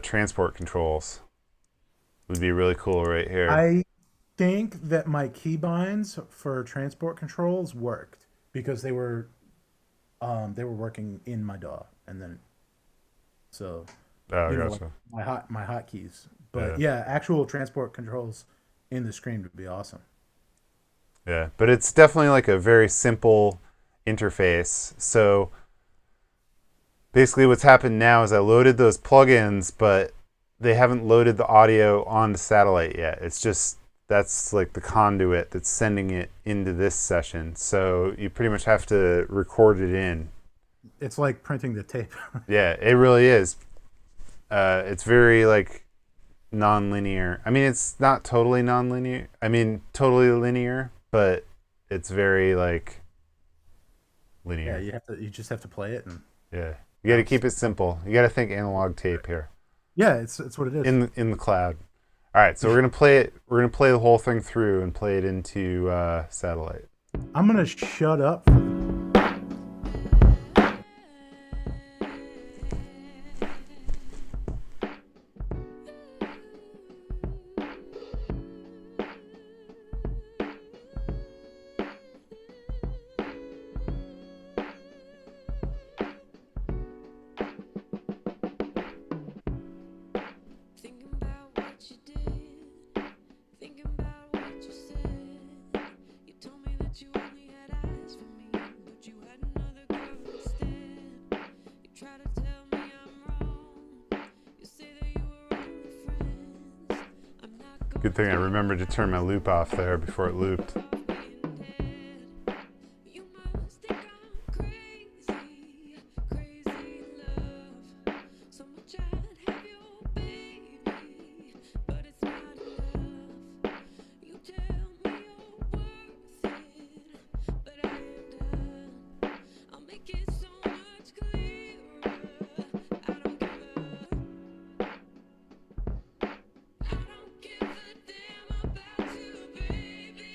Speaker 1: transport controls. Would be really cool right here.
Speaker 4: I think that my keybinds for transport controls worked because they were working in my DAW, and then so
Speaker 1: Gotcha.
Speaker 4: like my hotkeys. But yeah, actual transport controls in the screen would be awesome.
Speaker 1: Yeah, but it's definitely like a very simple interface. So basically what's happened now is I loaded those plugins, but they haven't loaded the audio on the satellite yet. It's just, that's like the conduit that's sending it into this session. So you pretty much have to record it in.
Speaker 4: It's like printing the tape.
Speaker 1: Yeah, it really is. It's very like non-linear. I mean, it's not totally non-linear. I mean, totally linear, but it's very like linear.
Speaker 4: Yeah, you just have to play it, and
Speaker 1: Yeah, you got to keep it simple. You got to think analog tape here
Speaker 4: yeah, it's what it is.
Speaker 1: in the cloud. All right, so we're gonna play it. We're gonna play the whole thing through and play it into satellite.
Speaker 4: I'm gonna shut up.
Speaker 3: Thinking about what you did, thinking about what you said. You told me that you only had eyes for me, but you had another girl instead. You try to tell me I'm wrong. You say that you were only friends. I'm not going
Speaker 1: Good thing I remembered to turn my loop off there before it looped.
Speaker 3: off being dead. You must think I'm crazy, crazy love. So much I'd have your baby, but it's not enough. You tell me you're worth it, but I am done. I'll make it so much clearer. I don't give a damn about you, baby.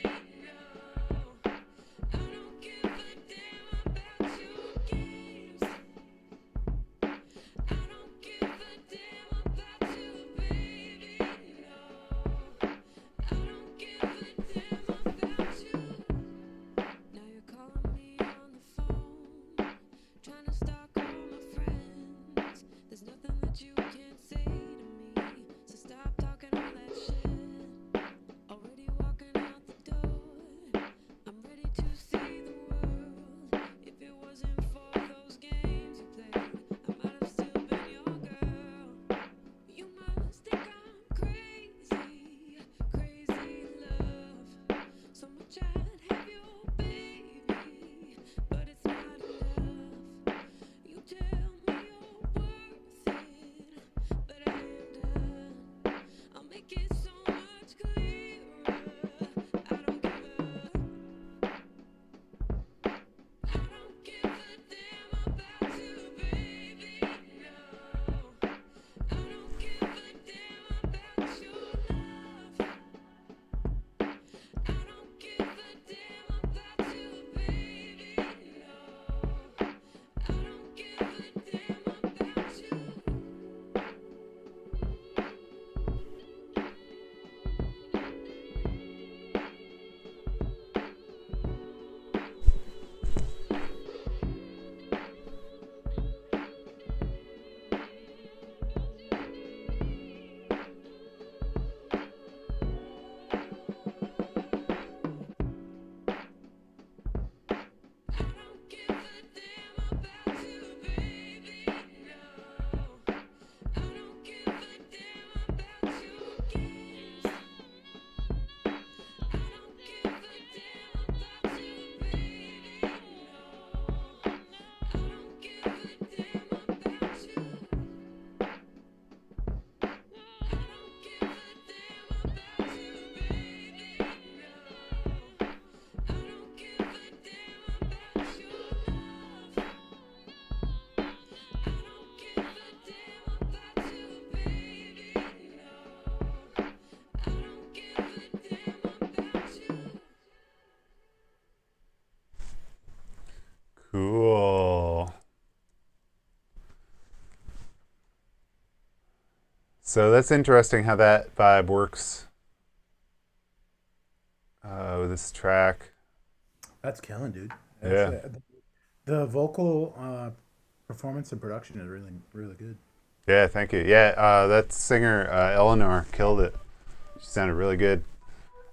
Speaker 1: Cool. So that's interesting how that vibe works with this track.
Speaker 4: That's killing, dude.
Speaker 1: Yeah.
Speaker 4: The vocal performance and production is really, really good.
Speaker 1: Yeah, thank you. Yeah, that singer Eleanor killed it. She sounded really good,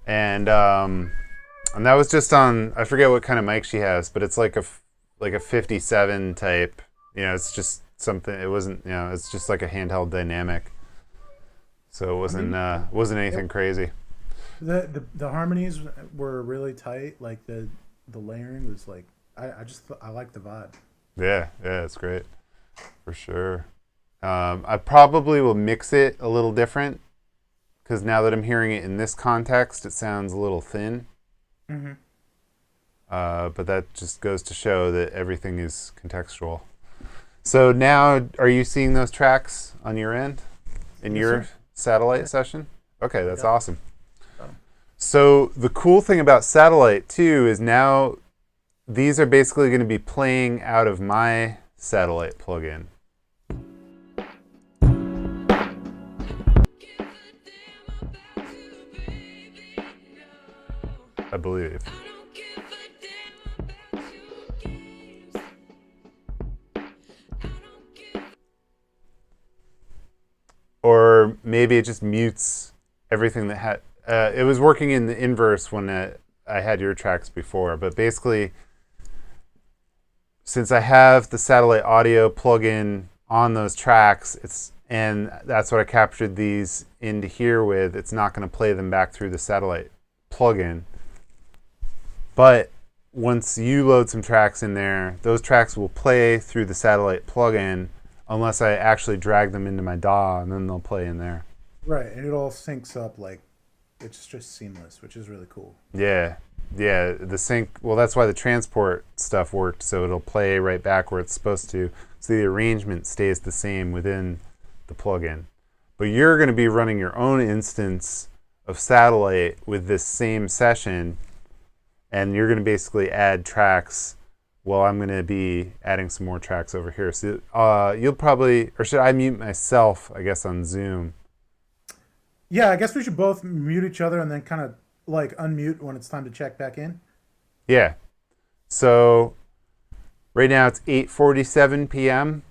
Speaker 1: and that was just on. I forget what kind of mic she has, but it's like a 57 type. You know, it's just something. It wasn't. You know, it's just like a handheld dynamic. So it wasn't anything crazy.
Speaker 4: The harmonies were really tight. Like the layering was like I like the vibe.
Speaker 1: Yeah, it's great for sure. I probably will mix it a little different because now that I'm hearing it in this context, it sounds a little thin.
Speaker 4: Mm-hmm.
Speaker 1: But that just goes to show that everything is contextual. So now, are you seeing those tracks on your end in your satellite session? Okay, that's awesome. So the cool thing about satellite too is now these are basically going to be playing out of my satellite plugin. I believe. Or maybe it just mutes everything that had. It was working in the inverse when I had your tracks before, but basically, since I have the satellite audio plugin on those tracks, and that's what I captured these into here with. It's not going to play them back through the satellite plugin. But once you load some tracks in there, those tracks will play through the satellite plugin unless I actually drag them into my DAW, and then they'll play in there.
Speaker 4: Right, and it all syncs up like it's just seamless, which is really cool.
Speaker 1: Yeah, the sync. Well, that's why the transport stuff worked, so it'll play right back where it's supposed to. So the arrangement stays the same within the plugin. But you're going to be running your own instance of satellite with this same session, and you're going to basically add tracks. Well, I'm going to be adding some more tracks over here. So you'll probably, or should I mute myself, I guess, on Zoom?
Speaker 4: Yeah, I guess we should both mute each other and then kind of like unmute when it's time to check back in.
Speaker 1: Yeah. So right now it's 8:47 p.m.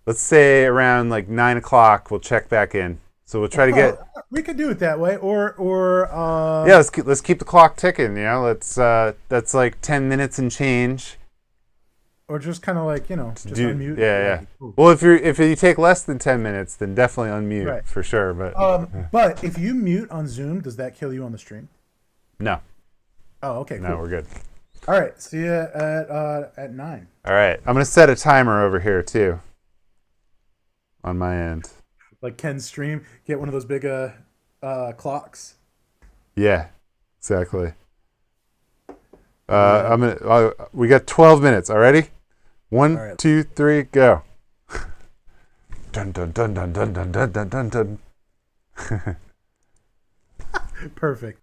Speaker 1: Let's say around like 9 o'clock we'll check back in. So we'll try to get.
Speaker 4: We could do it that way, or
Speaker 1: Yeah, let's keep the clock ticking. You know, that's like 10 minutes and change.
Speaker 4: Or just kind of like just unmute.
Speaker 1: Yeah.
Speaker 4: Cool.
Speaker 1: Well, if you take less than 10 minutes, then definitely unmute
Speaker 4: Right.
Speaker 1: for sure. But
Speaker 4: but if you mute on Zoom, does that kill you on the stream?
Speaker 1: no,
Speaker 4: Oh, okay.
Speaker 1: no,
Speaker 4: Cool.
Speaker 1: we're good.
Speaker 4: All right. See you at 9.
Speaker 1: All right, I'm gonna set a timer over here too. On my end.
Speaker 4: Like Ken's stream, get one of those big clocks.
Speaker 1: Yeah, exactly. I'm gonna. We got 12 minutes. Already? 1,
Speaker 4: All right.
Speaker 1: 2, 3, go. Dun dun dun dun dun dun dun dun dun dun.
Speaker 4: Perfect.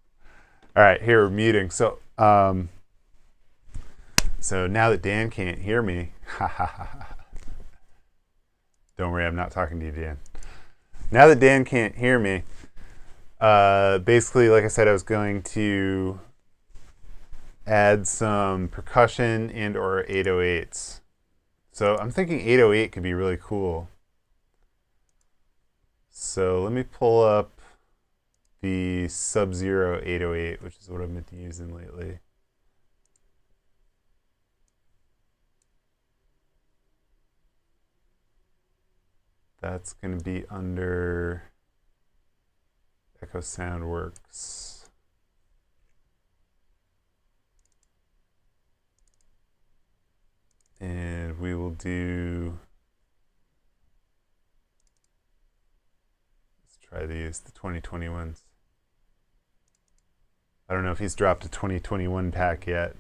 Speaker 1: All right, here we're muting. So now that Dan can't hear me, don't worry, I'm not talking to you, Dan. Now that Dan can't hear me, basically, like I said, I was going to add some percussion and or 808s. So I'm thinking 808 could be really cool. So let me pull up the Sub-Zero 808, which is what I've been using lately. That's going to be under Echo Soundworks. And we will do, let's try these, the 2021s. I don't know if he's dropped a 2021 pack yet.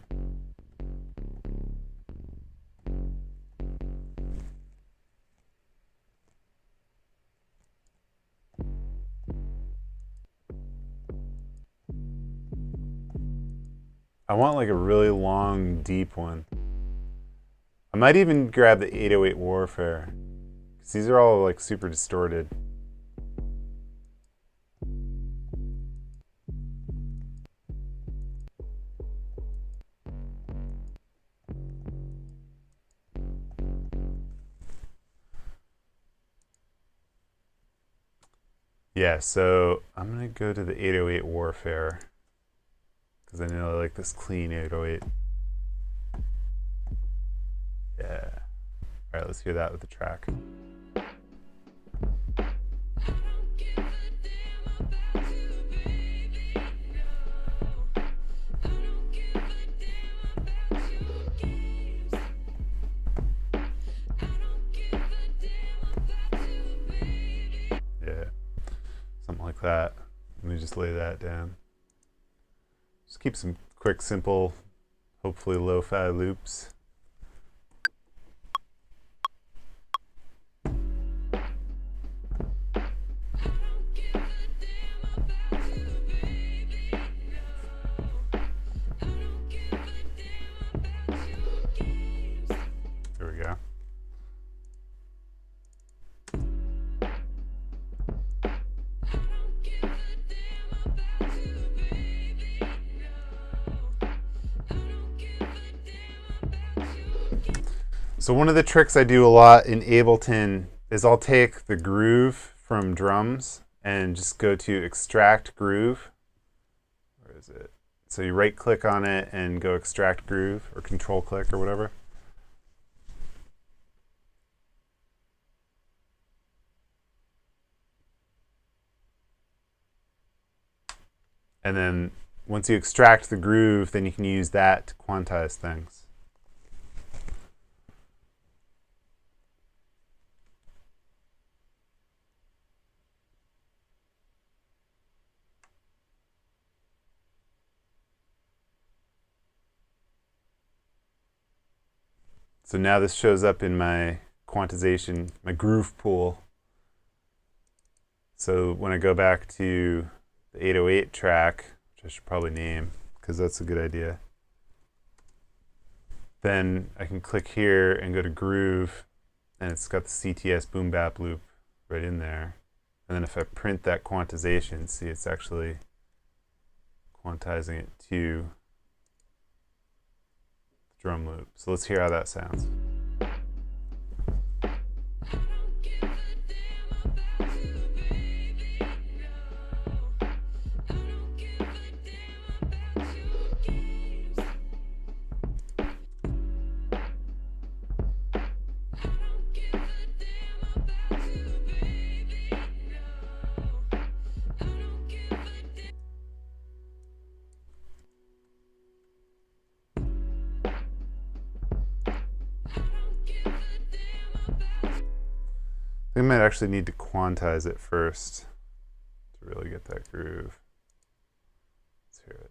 Speaker 1: I want like a really long, deep one. I might even grab the 808 Warfare, because these are all like super distorted. Yeah, so I'm gonna go to the 808 Warfare, because I know I like this clean 808. Yeah. All right, let's hear that with the track. Yeah, something like that. Let me just lay that down. Just keep some quick, simple, hopefully lo-fi loops. There we go. So one of the tricks I do a lot in Ableton is I'll take the groove from drums and just go to extract groove. Where is it? So you right click on it and go extract groove, or control click or whatever. And then once you extract the groove, then you can use that to quantize things. So now this shows up in my quantization, my groove pool. So when I go back to the 808 track, which I should probably name because that's a good idea, then I can click here and go to groove, and it's got the CTS boom bap loop right in there. And then if I print that quantization, see, it's actually quantizing it to drum loop. So let's hear how that sounds. We might actually need to quantize it first to really get that groove. Let's hear it.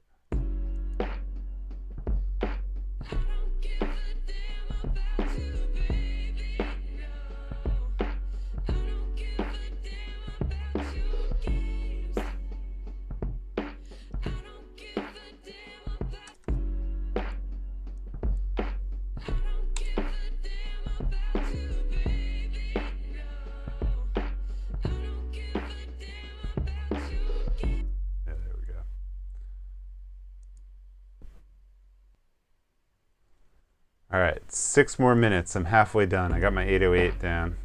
Speaker 1: All right, 6 more minutes. I'm halfway done. I got my 808 down.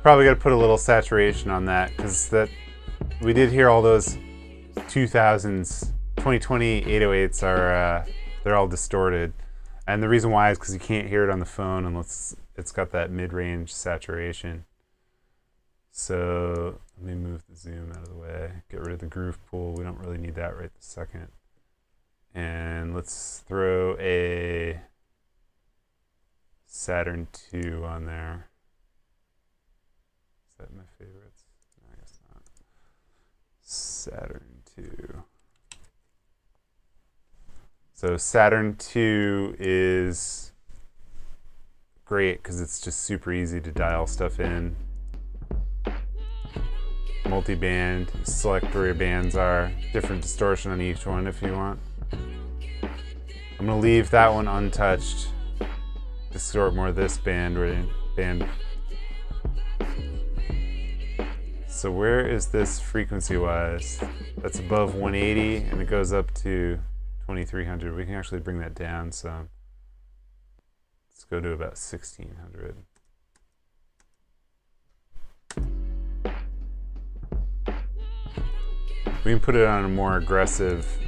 Speaker 1: Probably got to put a little saturation on that, because that we did hear all those 2000s, 2020 808s are they're all distorted, and the reason why is because you can't hear it on the phone unless it's got that mid-range saturation. So let me move the zoom out of the way, get rid of the groove pool. We don't really need that right this second. And let's throw a Saturn II on there. Is that my favorites? No, I guess not. Saturn II. So Saturn II is great because it's just super easy to dial stuff in. Multi-band, select where your bands are, different distortion on each one if you want. I'm gonna leave that one untouched. Distort more of this band. So where is this frequency-wise? That's above 180, and it goes up to 2300. We can actually bring that down some. Let's go to about 1600. We can put it on a more aggressive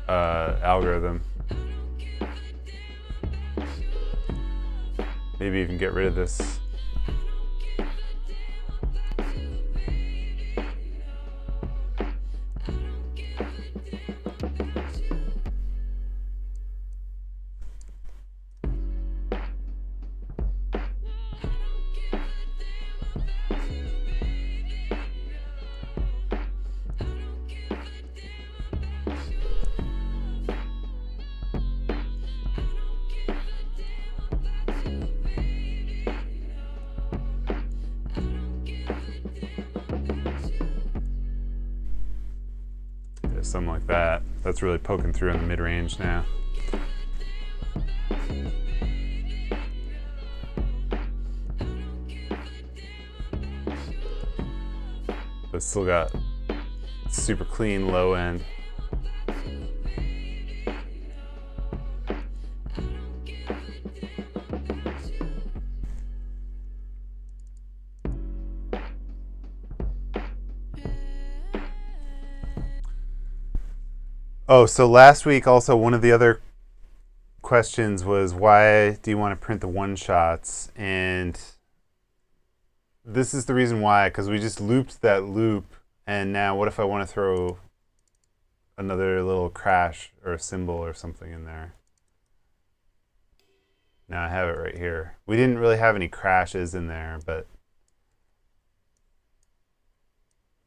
Speaker 1: algorithm. Maybe even get rid of this. Something like that. That's really poking through in the mid-range now. But it's still got super clean low end. Oh, so last week also one of the other questions was, why do you want to print the one-shots? And this is the reason why, because we just looped that loop, and now what if I want to throw another little crash or a cymbal or something in there? Now I have it right here. We didn't really have any crashes in there, but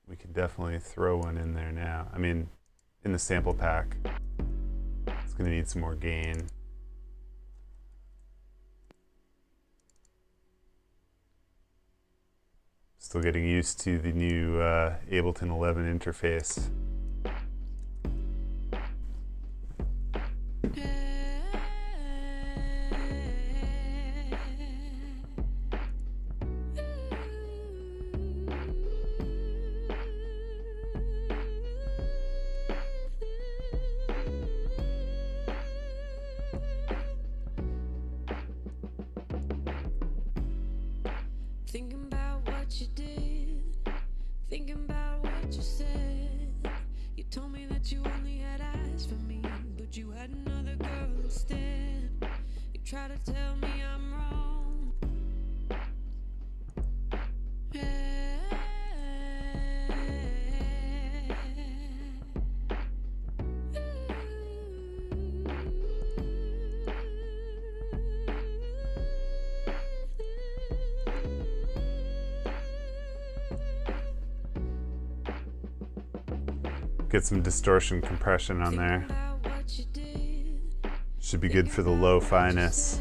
Speaker 1: we could definitely throw one in there now. I mean, in the sample pack. It's going to need some more gain. Still getting used to the new Ableton 11 interface.
Speaker 3: Thinking about what you did, thinking about what you said. You told me that you only had eyes for me, but you had another girl instead. You try to tell me I'm wrong.
Speaker 1: Get some distortion compression on there. Should be good for the lo-fi-ness.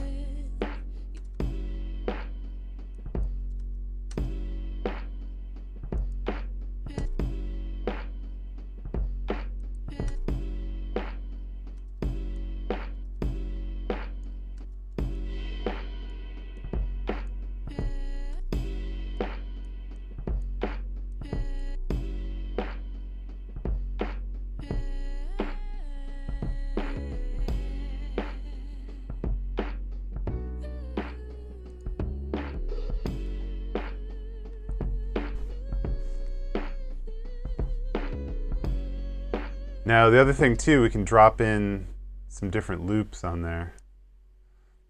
Speaker 1: Now the other thing too, we can drop in some different loops on there.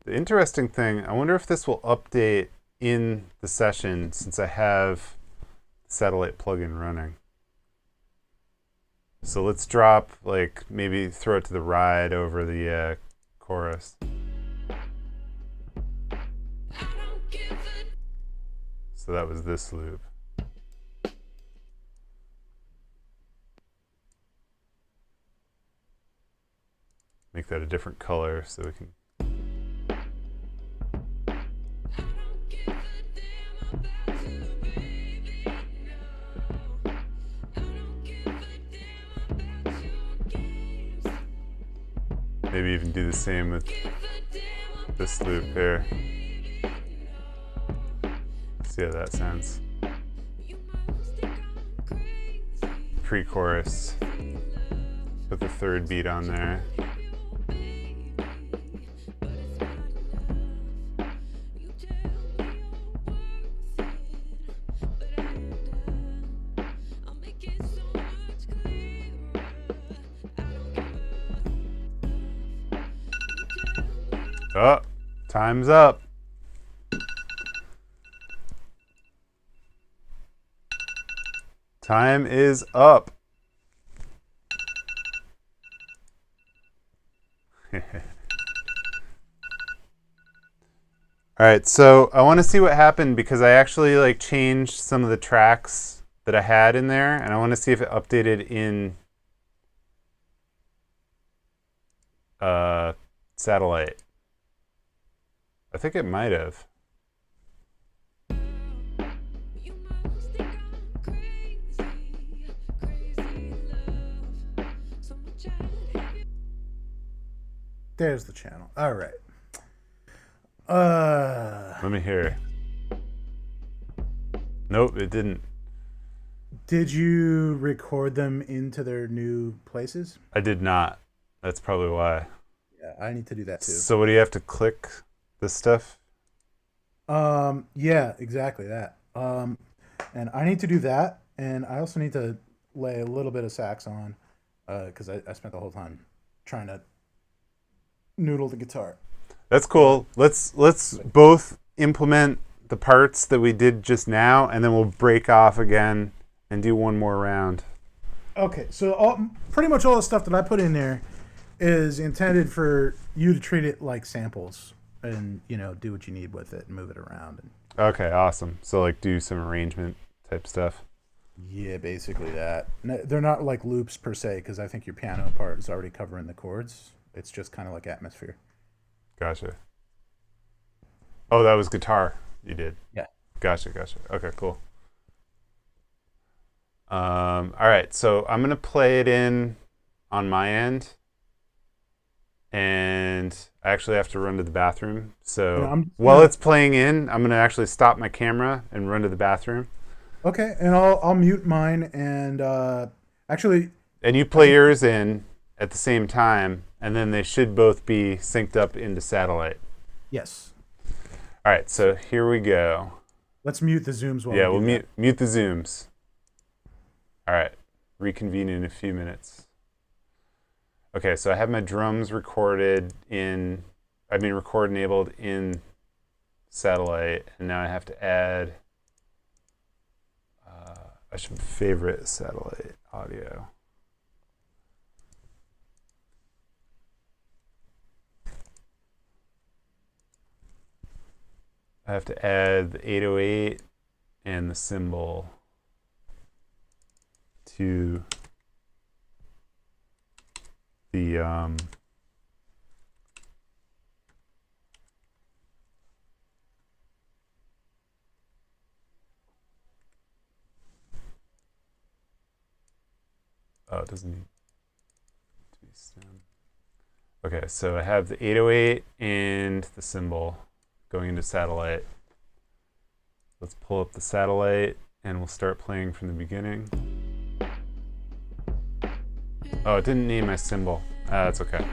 Speaker 1: The interesting thing, I wonder if this will update in the session since I have the satellite plugin running. So let's drop, like, maybe throw it to the ride over the chorus. So that was this loop. Make that a different color so we can. Maybe even do the same with this loop here. See how that sounds. Pre-chorus. Put the third beat on there. Oh, time's up. Time is up. All right, so I want to see what happened because I actually like changed some of the tracks that I had in there, and I want to see if it updated in Satellite. I think it might have.
Speaker 4: There's the channel. All right.
Speaker 1: Let me hear. Nope, it didn't.
Speaker 4: Did you record them into their new places?
Speaker 1: I did not. That's probably why.
Speaker 4: Yeah, I need to do that too.
Speaker 1: So what do you have to click this stuff?
Speaker 4: Yeah, exactly that. And I need to do that, and I also need to lay a little bit of sax on, because I spent the whole time trying to noodle the guitar.
Speaker 1: That's cool. Let's both implement the parts that we did just now, and then we'll break off again and do one more round.
Speaker 4: Okay, so pretty much all the stuff that I put in there is intended for you to treat it like samples and, you know, do what you need with it and move it around.
Speaker 1: Okay, awesome. So like do some arrangement type stuff.
Speaker 4: Yeah, basically that. They're not like loops per se, because I think your piano part is already covering the chords. It's just kind of like atmosphere.
Speaker 1: Gotcha. Oh, that was guitar you did?
Speaker 4: Yeah.
Speaker 1: Gotcha. Okay, cool. All right, so I'm going to play it in on my end. And I actually have to run to the bathroom. So while it's playing in, I'm going to actually stop my camera and run to the bathroom.
Speaker 4: Okay, and I'll mute mine and actually...
Speaker 1: And you play yours in at the same time, and then they should both be synced up into Satellite.
Speaker 4: Yes.
Speaker 1: All right, so here we go.
Speaker 4: Let's mute the zooms while
Speaker 1: we'll mute the zooms. All right, reconvene in a few minutes. Okay, so I have my drums record enabled in Satellite, and now I have to add, I should favorite Satellite audio. I have to add the 808 and the cymbal to the oh, it doesn't need to be stem. Okay, so I have the 808 and the cymbal going into Satellite. Let's pull up the Satellite and we'll start playing from the beginning. Oh, it didn't name my cymbal. That's okay.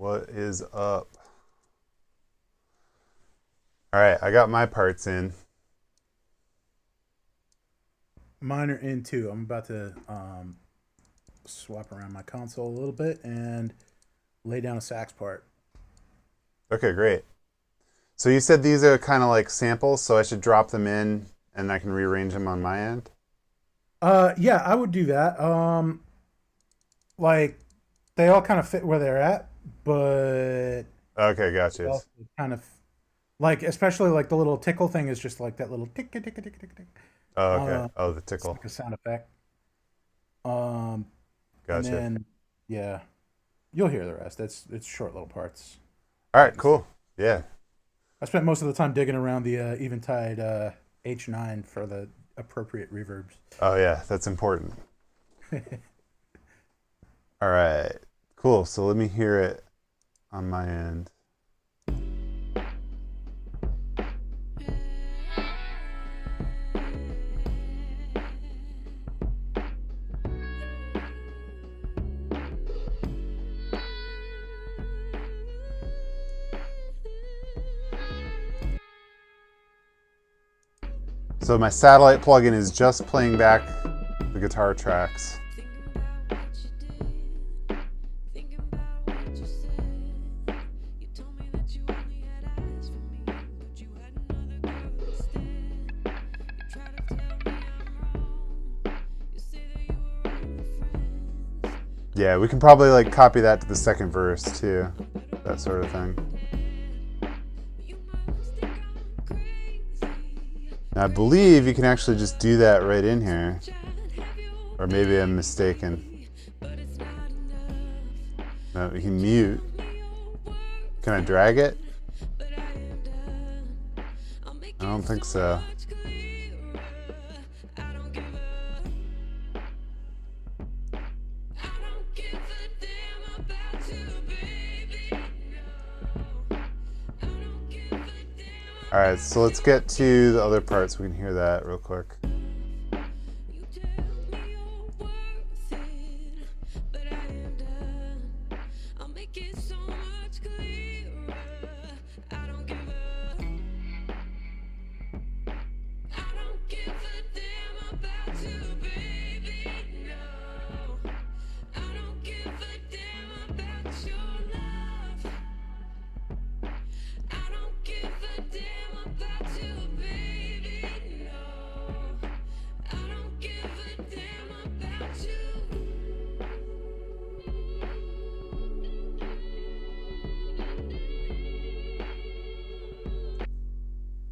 Speaker 1: What is up? All right, I got my parts in.
Speaker 4: Mine are in too. I'm about to swap around my console a little bit and lay down a sax part.
Speaker 1: Okay, great. So you said these are kind of like samples, so I should drop them in and I can rearrange them on my end?
Speaker 4: Yeah, I would do that. Like they all kind of fit where they're at, but
Speaker 1: Okay,
Speaker 4: they
Speaker 1: gotcha.
Speaker 4: also kind of like, especially like the little tickle thing is just like that little tick tick tick tick tick tick.
Speaker 1: Oh, okay.
Speaker 4: Uh,
Speaker 1: Oh, the
Speaker 4: it's
Speaker 1: tickle.
Speaker 4: like a sound effect. Um, and
Speaker 1: Gotcha.
Speaker 4: then yeah, you'll hear the rest. It's short little parts.
Speaker 1: All right, cool. Yeah.
Speaker 4: I spent most of the time digging around the Eventide H9 for the appropriate reverbs.
Speaker 1: Oh, yeah, that's important. All right, cool. So let me hear it on my end. So my satellite plugin is just playing back the guitar tracks.
Speaker 3: Thinking about what you did, thinking about what you said. You told me that you only had eyes for me, but you had another girl instead. You try to tell me I'm wrong. You say that you were only friends.
Speaker 1: Yeah, we can probably like copy that to the second verse too, that sort of thing.
Speaker 3: You must think I'm crazy.
Speaker 1: Now, I believe you can actually just do that right in here,
Speaker 3: Tried to have your
Speaker 1: or maybe I'm mistaken.
Speaker 3: but it's not enough.
Speaker 1: No, you can mute.
Speaker 3: Me your word,
Speaker 1: Can I drag it?
Speaker 3: but I am done. I'll make
Speaker 1: I don't
Speaker 3: it
Speaker 1: think
Speaker 3: so
Speaker 1: so.
Speaker 3: much clearer. I don't give a I don't give a damn about you, baby. No, I don't give a damn.
Speaker 1: All right, so let's get to the other parts. We can hear that real quick.
Speaker 3: You tell me you're worth it, but I am done. I'll make it so much clearer. I don't give a I don't give a damn about you, baby. No, I don't give a damn about your love. I don't give a damn about you, baby. No, I don't give a damn about you.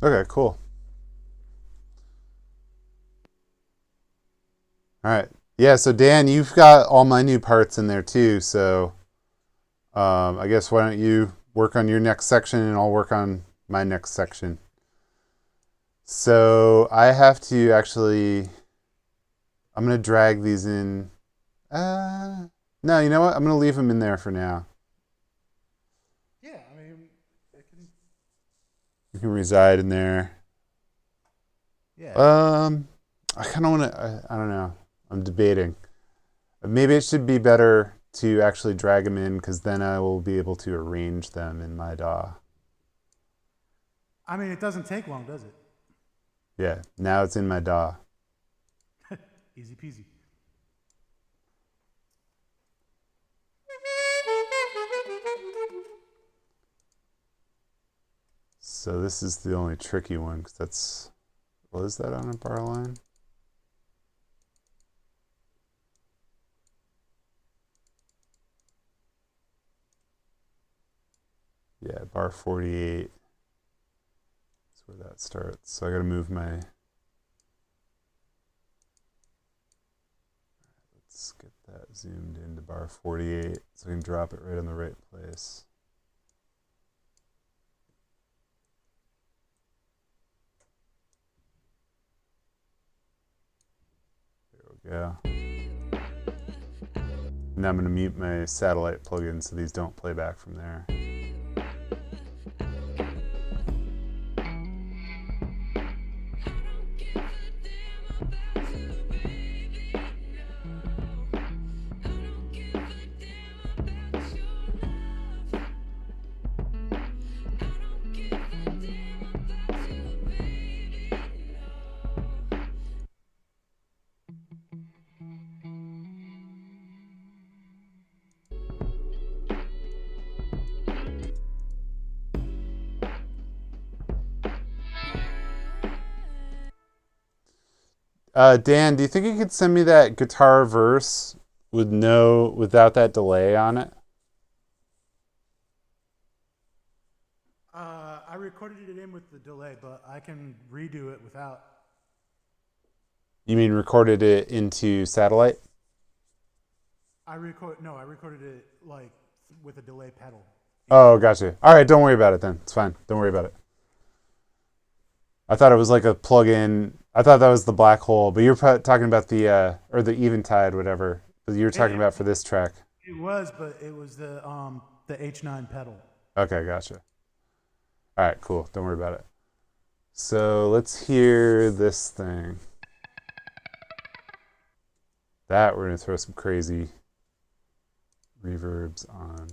Speaker 1: Okay, cool. All right. Yeah, so Dan, you've got all my new parts in there too, so I guess why don't you work on your next section and I'll work on my next section. So I have to actually, I'm going to drag these in. No, you know what? I'm going to leave them in there for now.
Speaker 4: Yeah, I mean,
Speaker 1: You can reside in there.
Speaker 4: yeah.
Speaker 1: I kind of want to, I don't know. I'm debating. Maybe it should be better to actually drag them in because then I will be able to arrange them in my DAW.
Speaker 4: I mean, it doesn't take long, does it?
Speaker 1: Yeah, now it's in my DAW.
Speaker 4: Easy peasy.
Speaker 1: So this is the only tricky one because that's, was that on a bar line? Yeah, bar 48. That's where that starts. So I gotta move my, let's get that zoomed into bar 48 so I can drop it right in the right place. There we go. Now I'm going to mute my satellite plugin so these don't play back from there. Dan, do you think you could send me that guitar verse without that delay on it?
Speaker 4: I recorded it in with the delay, but I can redo it without.
Speaker 1: You mean recorded it into satellite?
Speaker 4: I recorded it like with a delay pedal.
Speaker 1: Oh, gotcha. All right, don't worry about it then. It's fine. Don't worry about it. I thought it was like a plug-in. I thought that was the Black Hole, but you're talking about the or the Eventide, whatever. You were talking about for this track.
Speaker 4: It was, but it was the H9 pedal.
Speaker 1: Okay, gotcha. All right, cool. Don't worry about it. So let's hear this thing. That we're gonna throw some crazy reverbs on.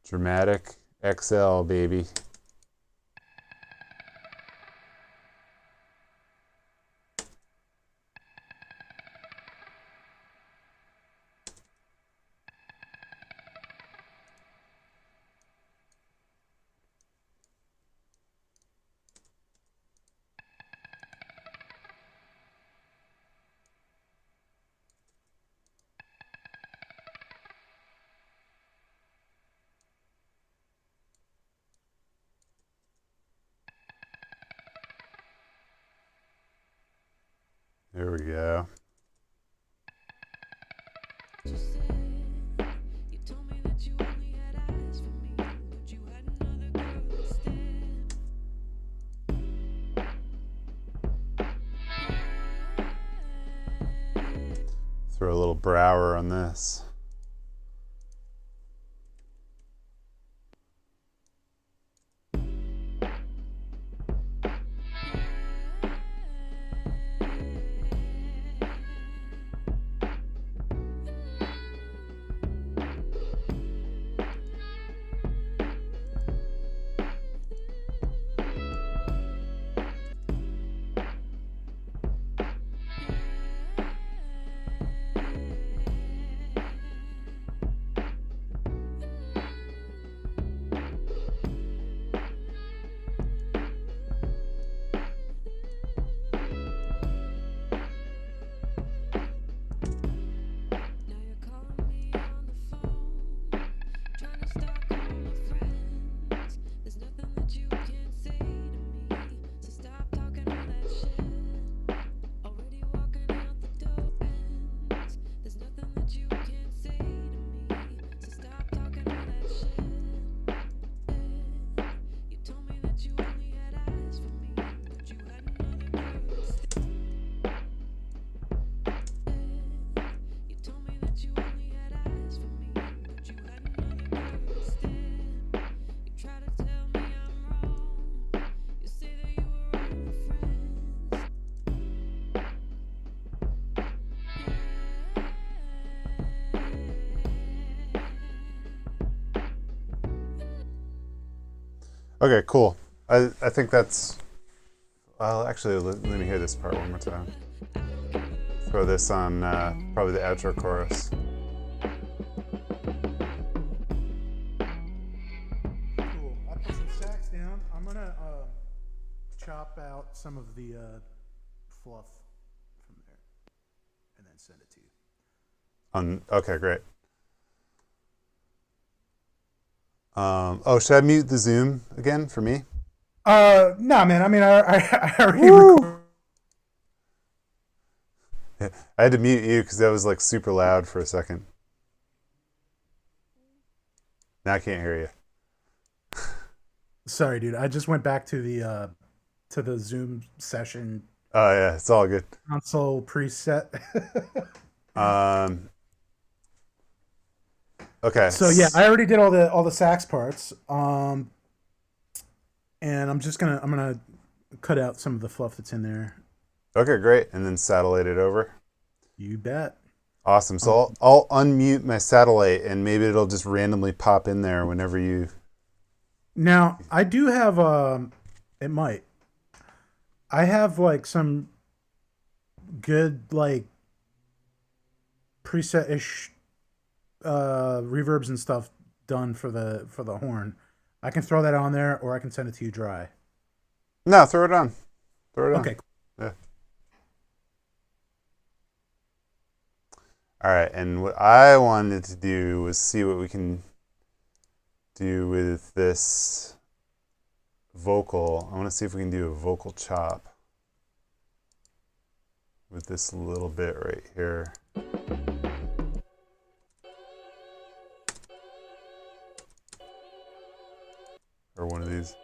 Speaker 1: Dramatic XL, baby. There we go.
Speaker 3: You said you told me that you only had eyes for me, but you had another girl instead.
Speaker 1: Throw a little Brower on this.
Speaker 3: Now you're calling me on the phone, trying to stalk all my friends. There's nothing that you can say to me, so stop talking all that shit. Already walking out the door ends. There's nothing that you can say to me, so stop talking all that shit. You told me that you only had eyes for me, but you had another girl instead. You told me that you only had eyes for me, but you had another girl instead. You try to tell me I'm wrong. You say that you were only friends.
Speaker 1: Okay, cool. I think that's. Well, actually, let me hear this part one more time. Throw this on probably the outro chorus.
Speaker 4: Cool. I put some sax down. I'm gonna chop out some of the fluff from there, and then send it to you.
Speaker 1: Okay, great. Oh, should I mute the Zoom again for me?
Speaker 4: No, man. I mean, I already recorded.
Speaker 1: Yeah, I had to mute you because that was like super loud for a second. Now I can't hear you.
Speaker 4: Sorry, dude. I just went back to the Zoom session
Speaker 1: Oh yeah, it's all good.
Speaker 4: console preset.
Speaker 1: Okay.
Speaker 4: So yeah, I already did all the sax parts. And I'm gonna cut out some of the fluff that's in there.
Speaker 1: Okay, great. And then satellite it over.
Speaker 4: You bet.
Speaker 1: Awesome. So I'll unmute my satellite and maybe it'll just randomly pop in there whenever you.
Speaker 4: Now I do have it might. I have like some good like preset-ish reverbs and stuff done for the horn. I can throw that on there, or I can send it to you dry.
Speaker 1: No, throw it on. Throw it on.
Speaker 4: Okay.
Speaker 1: Yeah. All right, and what I wanted to do was see what we can do with this vocal. I want to see if we can do a vocal chop with this little bit right here. Or one of these.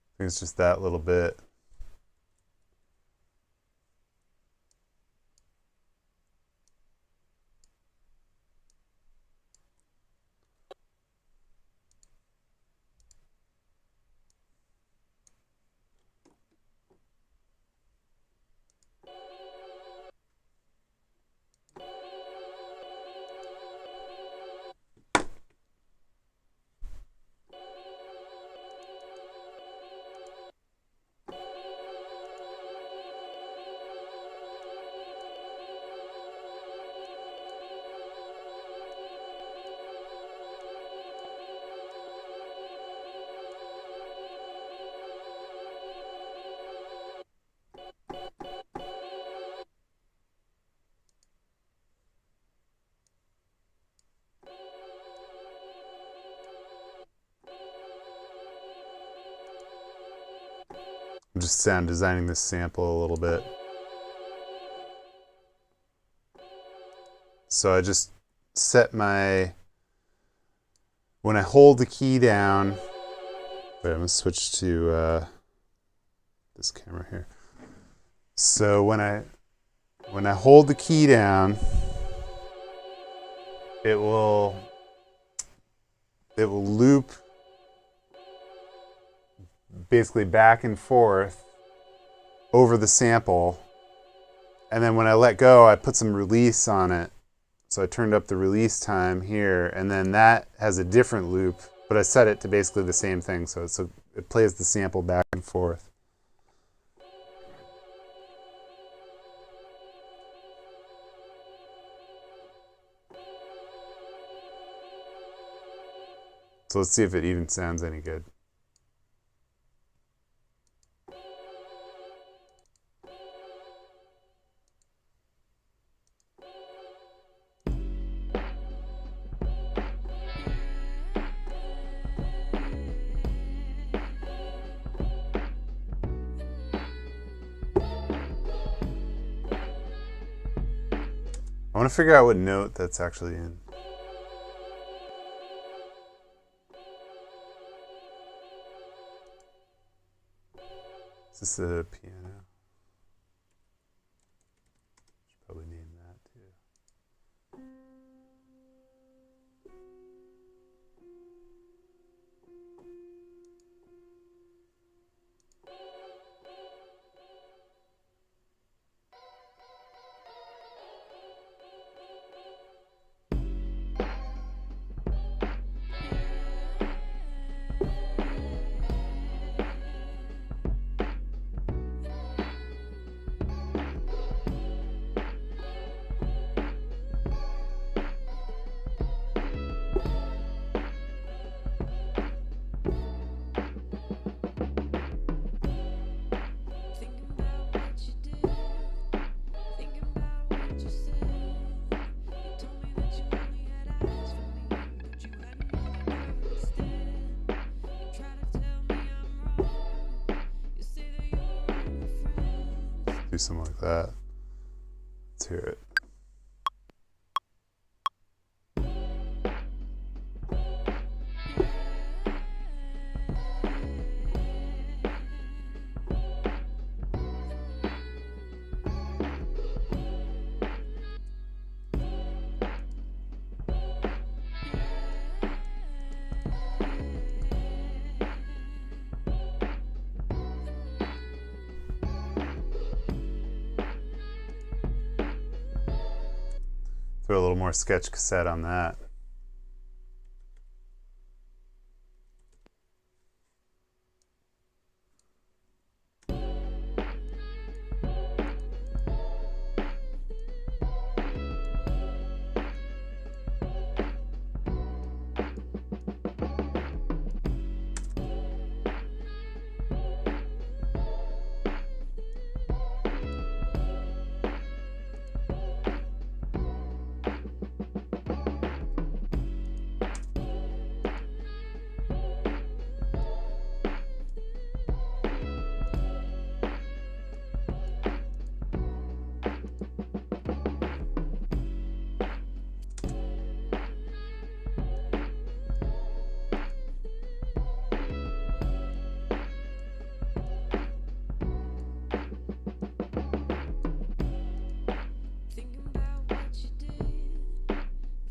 Speaker 1: I think it's just that little bit. I'm just sound designing this sample a little bit. So I just set my, when I hold the key down, wait, I'm gonna switch to this camera here. So when I hold the key down, it will loop basically back and forth over the sample, and then when I let go, I put some release on it. So I turned up the release time here, and then that has a different loop, but I set it to basically the same thing, so it plays the sample back and forth. So let's see if it even sounds any good. I want to figure out what note that's actually in. Is this a piano? Should probably name that too. Do something like that. Let's hear it. Throw a little more sketch cassette on that.
Speaker 3: Thinking about what you did,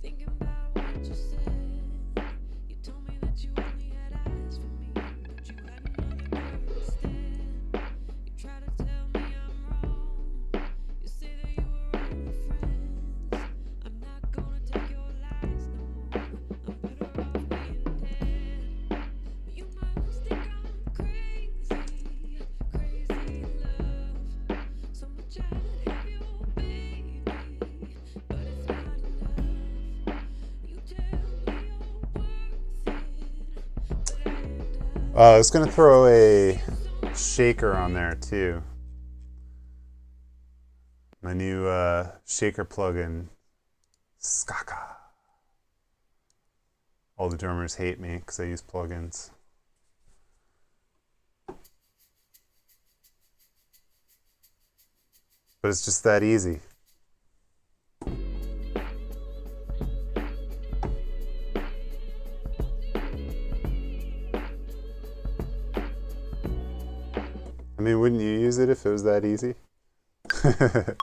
Speaker 3: thinking about what you said. You told me that you only had eyes for me, but you had another girl instead. You try to tell me I'm wrong. You say that you were only friends. I'm not gonna take your lies no more. I'm better off being dead. You must think I'm crazy, crazy love. So much I'd have your baby, but it's not enough. You tell me you're worth it, but I end up
Speaker 1: I was gonna throw a shaker on there too. My new shaker plugin, Skaka. All the drummers hate me because I use plugins. But it's just that easy. I mean, wouldn't you use it if it was that easy? I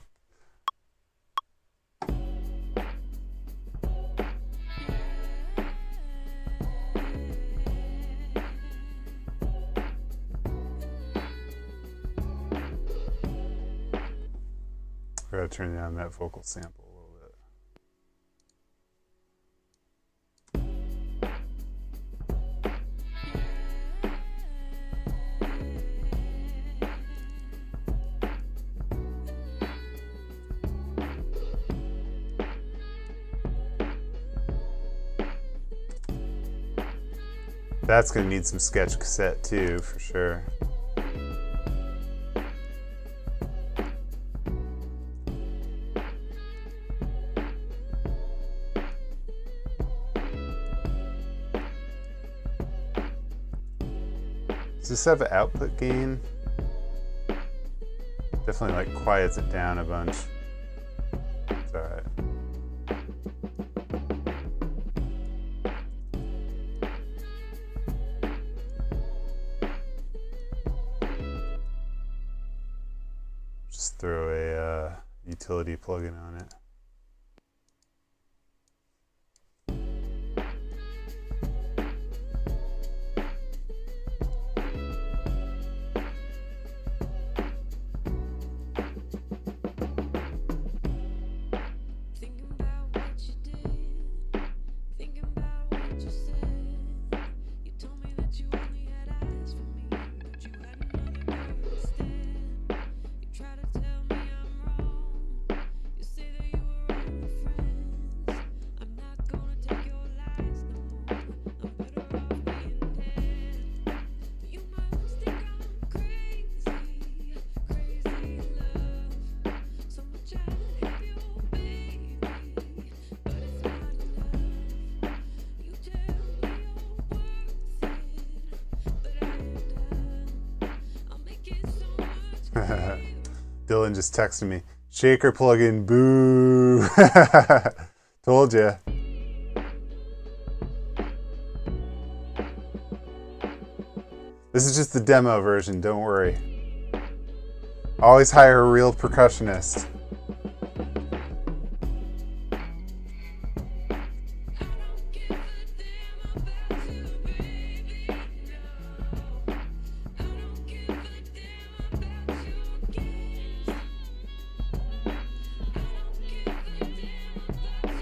Speaker 1: gotta turn down that vocal sample a little bit. That's gonna need some sketch cassette too, for sure. Does this have an output gain? Definitely like quiets it down a bunch. It's alright. Just throw a utility plugin on it.
Speaker 3: thinking about what you did, thinking about what you said. You told me that you only had eyes for me, but you had another girl instead. You try to tell me I'm wrong. You say that you were only friends. I'm not gonna take your lies no more. I'm better off being dead. You must think I'm crazy, crazy love. So much I'd have your baby, but it's not enough. You tell me you're worth it, but I end up I'll make it so much clearer.
Speaker 1: Dylan just texted me. Shaker plugin, boo. Told ya. This is just the demo version, don't worry. Always hire a real percussionist.
Speaker 3: I don't give a damn about you, baby, no. I don't give a damn about your games. I don't give a damn about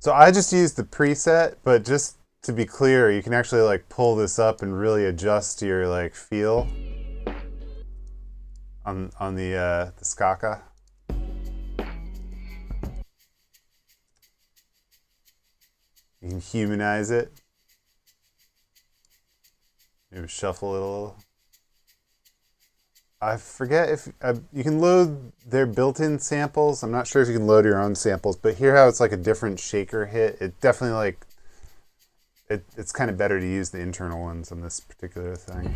Speaker 1: So I just used the preset, but just to be clear, you can actually like pull this up and really adjust your like feel on the Skaka. You can humanize it. Maybe shuffle it a little. I forget if you can load their built-in samples. I'm not sure if you can load your own samples, but hear how it's like a different shaker hit. It definitely like it's kind of better to use the internal ones on this particular thing.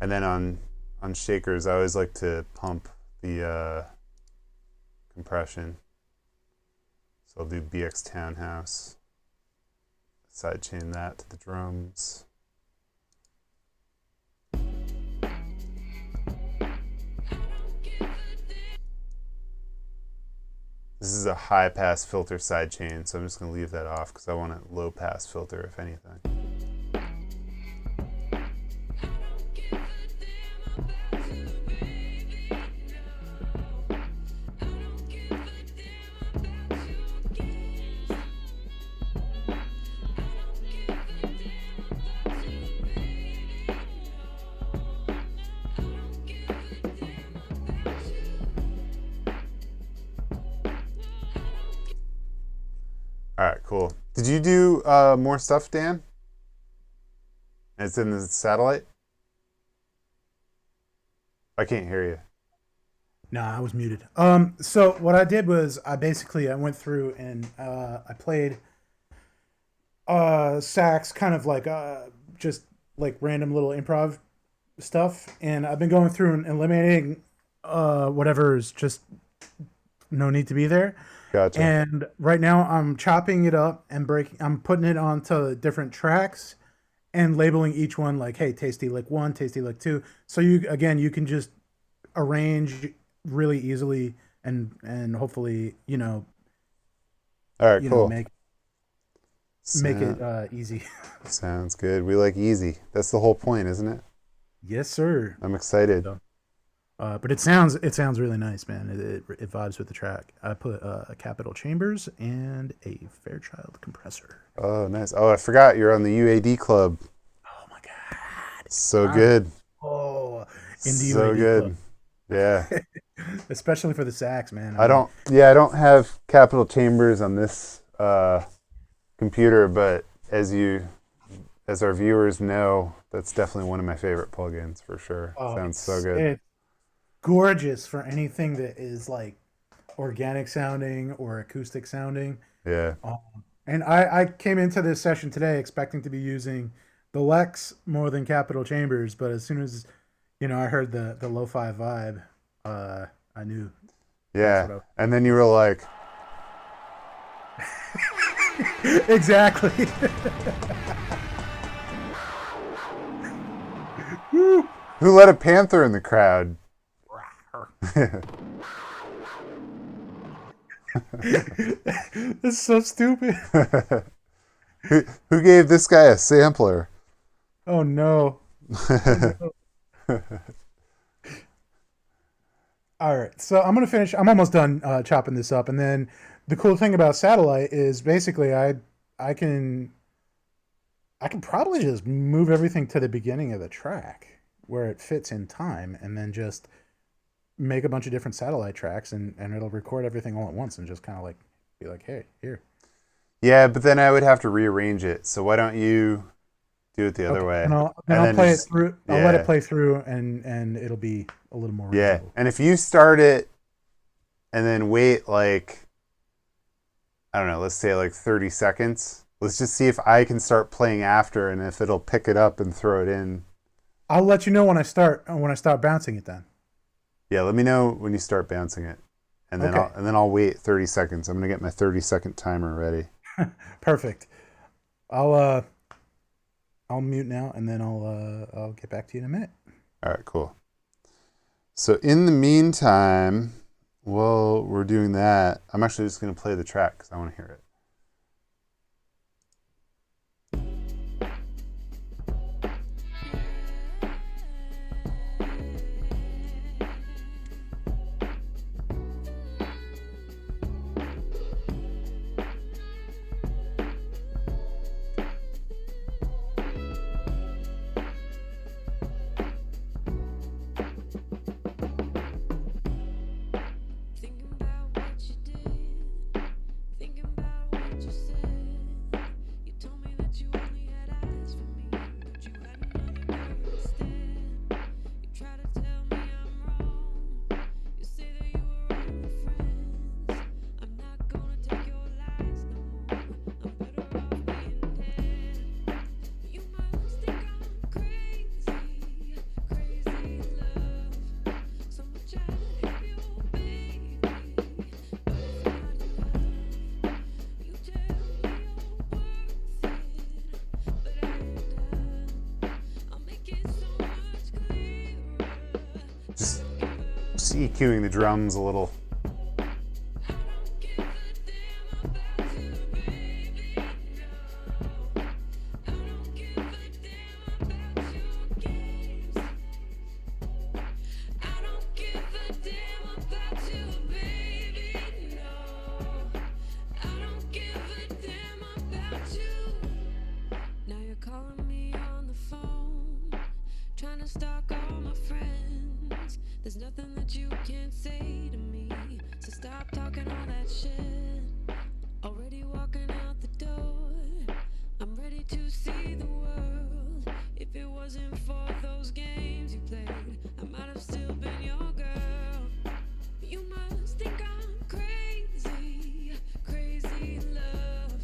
Speaker 1: And then on shakers, I always like to pump the compression. So I'll do BX Townhouse. Sidechain that to the drums. This is a high pass filter sidechain, so I'm just going to leave that off because I want a low pass filter if anything. All right, cool. Did you do more stuff, Dan? It's in the satellite? I can't hear you.
Speaker 4: No, I was muted. So what I did was I went through and I played sax, kind of like just like random little improv stuff, and I've been going through and eliminating whatever is just no need to be there.
Speaker 1: Gotcha.
Speaker 4: And right now I'm chopping it up and I'm putting it onto different tracks and labeling each one like, hey, Tasty Lick 1, Tasty Lick 2. So you can just arrange really easily and hopefully,
Speaker 1: all right, cool.
Speaker 4: Make it easy.
Speaker 1: Sounds good. We like easy. That's the whole point, isn't it?
Speaker 4: Yes, sir.
Speaker 1: I'm excited.
Speaker 4: But it sounds really nice, man. It vibes with the track. I put a Capital Chambers and a Fairchild compressor.
Speaker 1: Oh, nice. Oh, I forgot you're on the UAD club.
Speaker 4: Oh my god,
Speaker 1: so good.
Speaker 4: Oh, in the
Speaker 1: so
Speaker 4: UAD
Speaker 1: good.
Speaker 4: club.
Speaker 1: Yeah.
Speaker 4: Especially for the sax, man.
Speaker 1: I don't have Capital Chambers on this computer, but as our viewers know, that's definitely one of my favorite plugins for sure. Sounds so good.
Speaker 4: It's gorgeous for anything that is like organic sounding or acoustic sounding.
Speaker 1: Yeah.
Speaker 4: And I came into this session today expecting to be using the Lex more than Capital Chambers, but as soon as I heard the lo-fi vibe, I knew.
Speaker 1: Yeah. And then you were like,
Speaker 4: exactly.
Speaker 1: who let a panther in the crowd?
Speaker 4: This is so stupid.
Speaker 1: Who gave this guy a sampler?
Speaker 4: Oh no. All right, so I'm gonna finish. I'm almost done chopping this up, and then the cool thing about Satellite is basically I can probably just move everything to the beginning of the track where it fits in time, and then just make a bunch of different Satellite tracks, and it'll record everything all at once, and just kind of like be like, hey, here.
Speaker 1: Yeah, but then I would have to rearrange it. So why don't you do it the other way?
Speaker 4: And I'll play it through. I'll let it play through, and it'll be a little more reasonable.
Speaker 1: And if you start it and then wait like, I don't know, let's say like 30 seconds. Let's just see if I can start playing after and if it'll pick it up and throw it in.
Speaker 4: I'll let you know when I start bouncing it then.
Speaker 1: Yeah, let me know when you start bouncing it. And then I'll wait 30 seconds. I'm going to get my 30-second timer ready.
Speaker 4: Perfect. I'll mute now, and then I'll get back to you in a minute.
Speaker 1: All right, cool. So in the meantime, while we're doing that, I'm actually just going to play the track because I want to hear it. just EQing the drums a little.
Speaker 3: Now you're calling me on the phone, trying to stalk all my friends. There's nothing that you can't say to me, so stop talking all that shit. Already walking out the door, I'm ready to see the world. If it wasn't for those games you played, I might have still been your girl. You must think I'm crazy, crazy in love.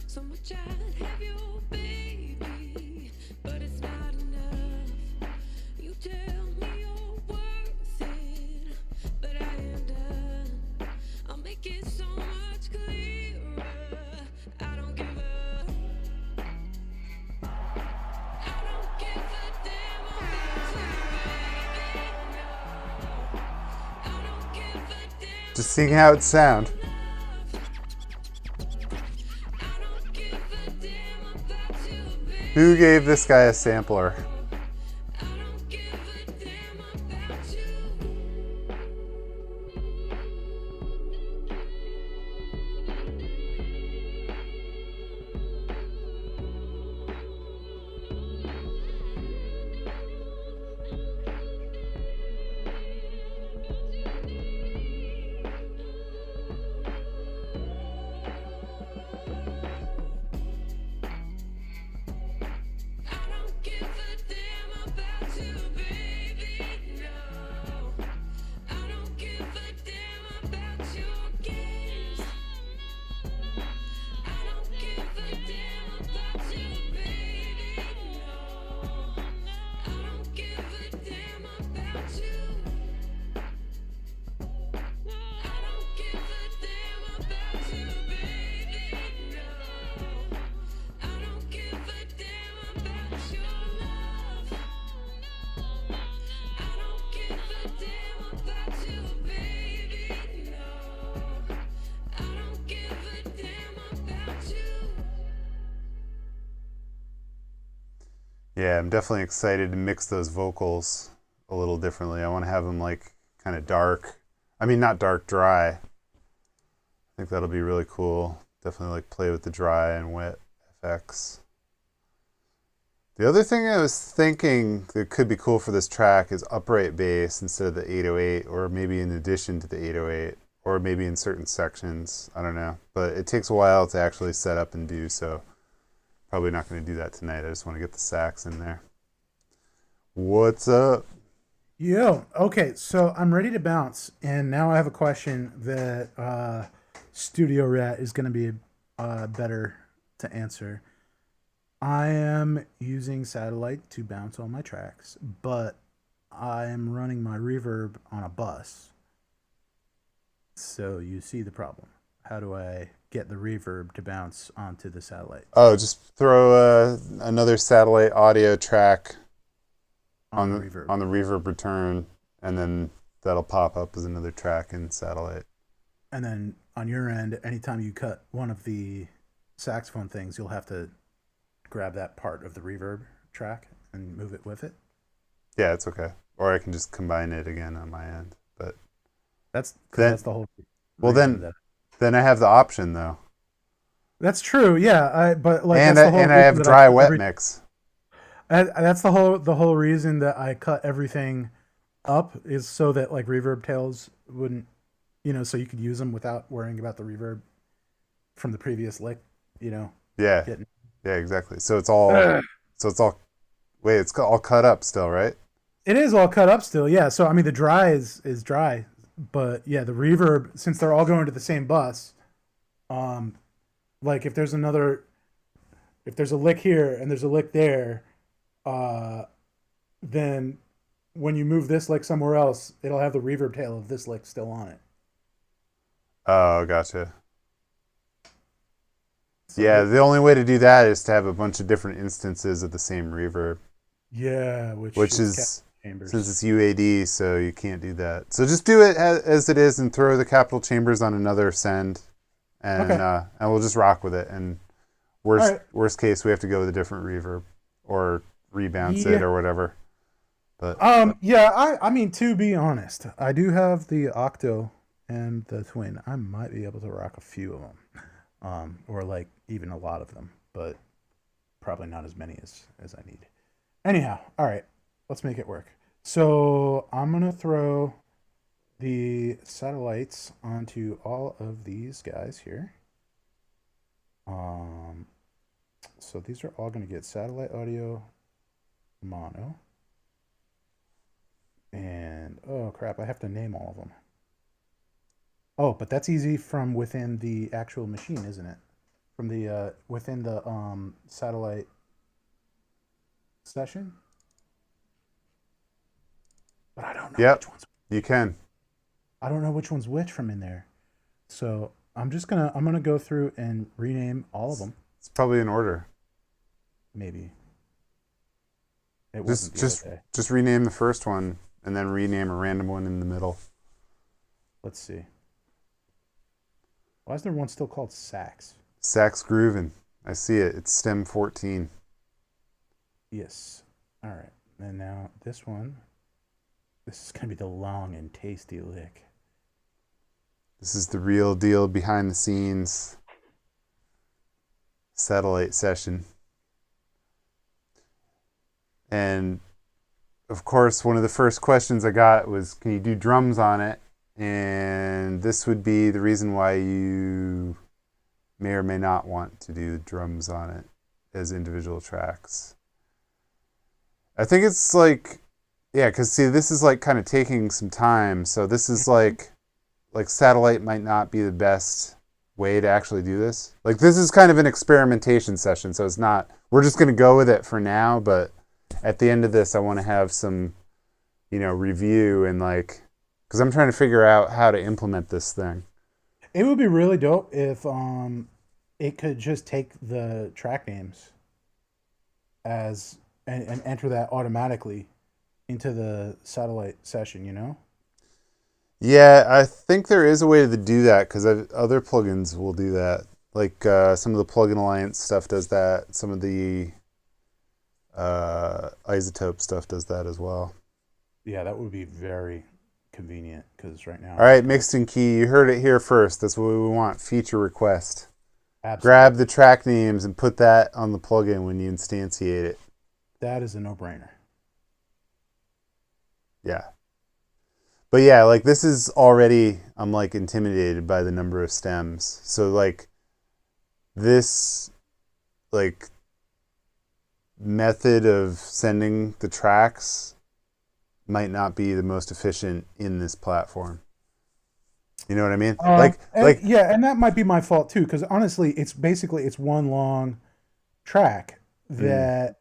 Speaker 3: So much I'd have your baby, but it's not enough. You tell me you're worth it, but I am done. I'll make it so much clearer. I don't give up. I don't give a damn about you, baby. No, I don't give a damn.
Speaker 1: Just seeing how it sound. Who gave this guy a sampler? Yeah, I'm definitely excited to mix those vocals a little differently. I want to have them like kind of dark. I mean, not dark, dry. I think that'll be really cool. Definitely like play with the dry and wet effects. The other thing I was thinking that could be cool for this track is upright bass instead of the 808, or maybe in addition to the 808, or maybe in certain sections. I don't know. But it takes a while to actually set up and do, so probably not going to do that tonight. I just want to get the sax in there. What's up?
Speaker 4: Yo, okay, so I'm ready to bounce, and now I have a question that Studio Rat is going to be better to answer. I am using satellite to bounce all my tracks, but I am running my reverb on a bus. So you see the problem. How do I get the reverb to bounce onto the satellite?
Speaker 1: Oh, just throw another satellite audio track on the reverb return, and then that'll pop up as another track in satellite.
Speaker 4: And then on your end, anytime you cut one of the saxophone things, you'll have to grab that part of the reverb track and move it with it.
Speaker 1: Yeah, it's okay. Or I can just combine it again on my end. But
Speaker 4: that's the whole.
Speaker 1: Well, then I have the option though.
Speaker 4: That's true. Yeah, but like
Speaker 1: and
Speaker 4: that's the whole
Speaker 1: and I have dry wet mix.
Speaker 4: That's the whole reason that I cut everything up is so that like reverb tails wouldn't, so you could use them without worrying about the reverb from the previous lick,
Speaker 1: Yeah. Yeah, exactly. So it's all wait, it's all cut up still, right?
Speaker 4: It is all cut up still. Yeah. So I mean the dry is dry, but yeah, the reverb, since they're all going to the same bus, like if there's a lick here and there's a lick there, then when you move this lick somewhere else, it'll have the reverb tail of this lick still on it.
Speaker 1: Oh, gotcha. So yeah, the only way to do that is to have a bunch of different instances of the same reverb.
Speaker 4: Yeah, which
Speaker 1: is
Speaker 4: chambers.
Speaker 1: since it's UAD, so you can't do that. So just do it as it is and throw the capital chambers on another send, and
Speaker 4: Okay.
Speaker 1: and we'll just rock with it. And worst
Speaker 4: All right.
Speaker 1: worst case, we have to go with a different reverb or rebounce
Speaker 4: Yeah.
Speaker 1: it or whatever. But
Speaker 4: Yeah, I mean, to be honest, I do have the Octo and the Twin. I might be able to rock a few of them, or like even a lot of them, but probably not as many as I need. Anyhow, all right, let's make it work. So I'm gonna throw the satellites onto all of these guys here. So these are all gonna get satellite audio mono. And oh crap, I have to name all of them. Oh, but that's easy from within the actual machine, isn't it? From the within the satellite session. But I don't know
Speaker 1: Yep.
Speaker 4: which one's.
Speaker 1: you can.
Speaker 4: I don't know which one's which from in there. So I'm gonna go through and rename all of them.
Speaker 1: It's probably in order.
Speaker 4: Maybe. It wasn't
Speaker 1: Just
Speaker 4: the other day.
Speaker 1: just rename the first one and then rename a random one in the middle.
Speaker 4: Let's see. Why is there one still called Sax?
Speaker 1: Sax grooving. I see it. It's stem 14.
Speaker 4: Yes. All right. And now this one. This is going to be the long and tasty lick.
Speaker 1: This is the real deal behind the scenes satellite session. And of course, one of the first questions I got was, can you do drums on it? And this would be the reason why you may or may not want to do drums on it as individual tracks. I think it's like, yeah, because see, this is like kind of taking some time. So this is like satellite might not be the best way to actually do this. Like this is kind of an experimentation session. So it's not, we're just going to go with it for now. But at the end of this, I want to have some, review and like, because I'm trying to figure out how to implement this thing.
Speaker 4: It would be really dope if it could just take the track names as and enter that automatically into the satellite session,
Speaker 1: Yeah, I think there is a way to do that because other plugins will do that. Like some of the Plugin Alliance stuff does that. Some of the Isotope stuff does that as well.
Speaker 4: Yeah, that would be very convenient because right now.
Speaker 1: All right, Mixed in Key, you heard it here first. That's what we want. Feature request.
Speaker 4: Absolutely.
Speaker 1: Grab the track names and put that on the plugin when you instantiate it.
Speaker 4: That is a no-brainer.
Speaker 1: Yeah. But yeah, like this is already, I'm like intimidated by the number of stems. So like this like method of sending the tracks might not be the most efficient in this platform. You know what I mean?
Speaker 4: And that might be my fault too, because honestly, it's one long track that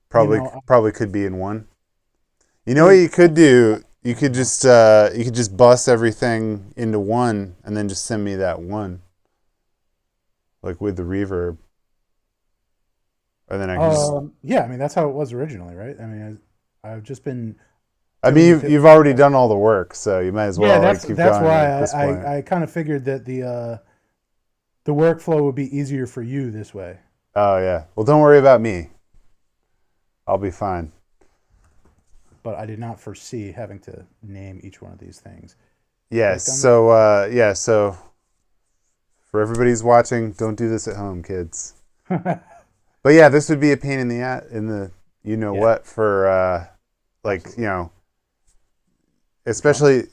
Speaker 1: probably could be in one. You know what you could do? You could just bus everything into one and then just send me that one, like with the reverb, and then I can just.
Speaker 4: Yeah, I mean that's how it was originally, right? I mean, I've just been.
Speaker 1: I mean, you've already done all the work, so you might as well.
Speaker 4: Yeah,
Speaker 1: keep
Speaker 4: that's
Speaker 1: going at this
Speaker 4: why
Speaker 1: point.
Speaker 4: I kind of figured that the workflow would be easier for you this way.
Speaker 1: Oh yeah. Well, don't worry about me. I'll be fine.
Speaker 4: But I did not foresee having to name each one of these things.
Speaker 1: Yes. So for everybody who's watching, don't do this at home, kids. But yeah, this would be a pain in the what for especially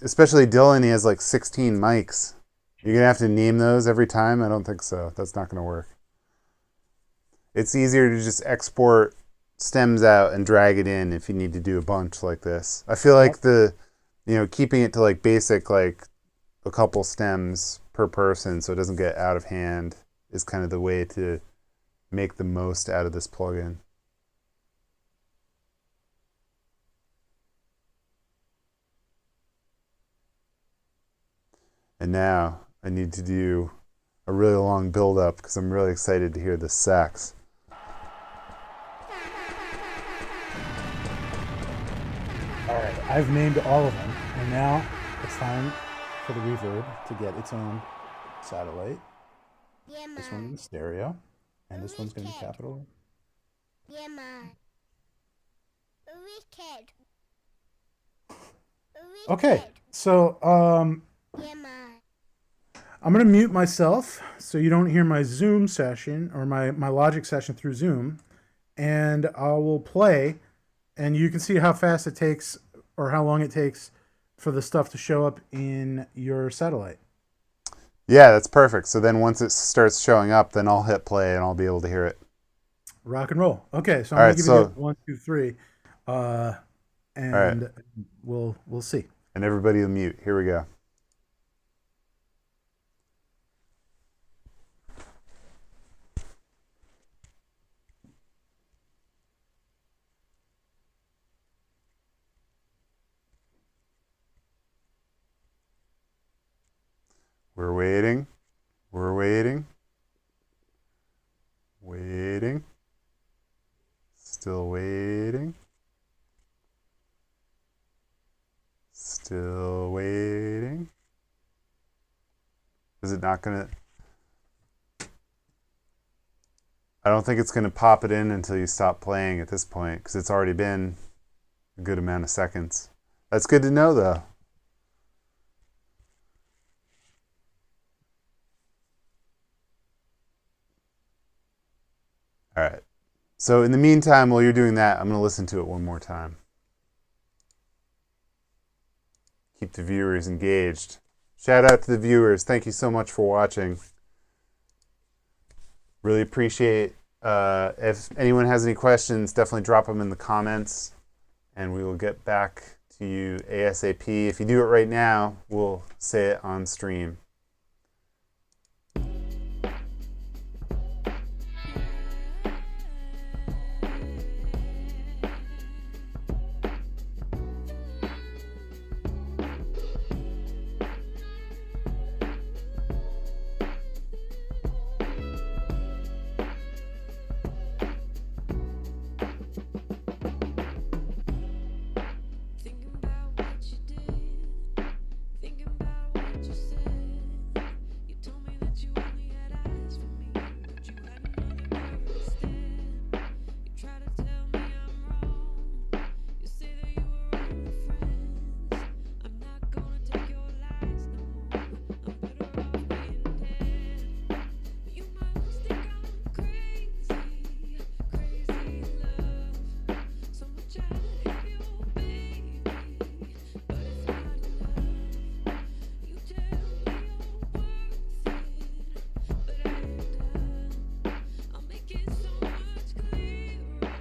Speaker 1: Dylan. He has like 16 mics. You're gonna have to name those every time. I don't think so. That's not gonna work. It's easier to just export stems out and drag it in if you need to do a bunch like this. I feel like keeping it to like basic, like a couple stems per person so it doesn't get out of hand is kind of the way to make the most out of this plugin. And now I need to do a really long build up because I'm really excited to hear this sax.
Speaker 4: All right, I've named all of them, and now it's time for the reverb to get its own satellite.
Speaker 5: Yeah,
Speaker 4: This
Speaker 5: man.
Speaker 4: one's in stereo, and this one's going to be capital.
Speaker 5: Yeah, man. Wicked.
Speaker 4: Okay, so
Speaker 5: Yeah, man.
Speaker 4: I'm going to mute myself so you don't hear my Zoom session or my Logic session through Zoom, and I will play, and you can see how fast it takes or how long it takes for the stuff to show up in your satellite.
Speaker 1: Yeah, that's perfect. So then once it starts showing up, then I'll hit play and I'll be able to hear it.
Speaker 4: Rock and roll. Okay, so I'm
Speaker 1: All
Speaker 4: going
Speaker 1: right,
Speaker 4: to give
Speaker 1: so-
Speaker 4: you 1, 2, 3, and we'll see.
Speaker 1: And everybody will mute. Here we go. We're waiting. We're waiting. Waiting. Still waiting. Still waiting. Is it not going to... I don't think it's going to pop it in until you stop playing at this point, because it's already been a good amount of seconds. That's good to know, though. All right. So in the meantime, while you're doing that, I'm going to listen to it one more time. Keep the viewers engaged. Shout out to the viewers. Thank you so much for watching. Really appreciate if anyone has any questions, definitely drop them in the comments and we will get back to you ASAP. If you do it right now, we'll say it on stream.
Speaker 3: Thinking about what you did, thinking about what you said. You told me that you only had eyes for me, but you had another girl instead. You try to tell me I'm wrong. You say that you were only friends. I'm not gonna take your lies no more. I'm better off being dead. You must think I'm crazy, crazy love. So much I have you, baby, but it's not enough. You tell me you're worth it, but I ain't done. I'll make it so much clearer.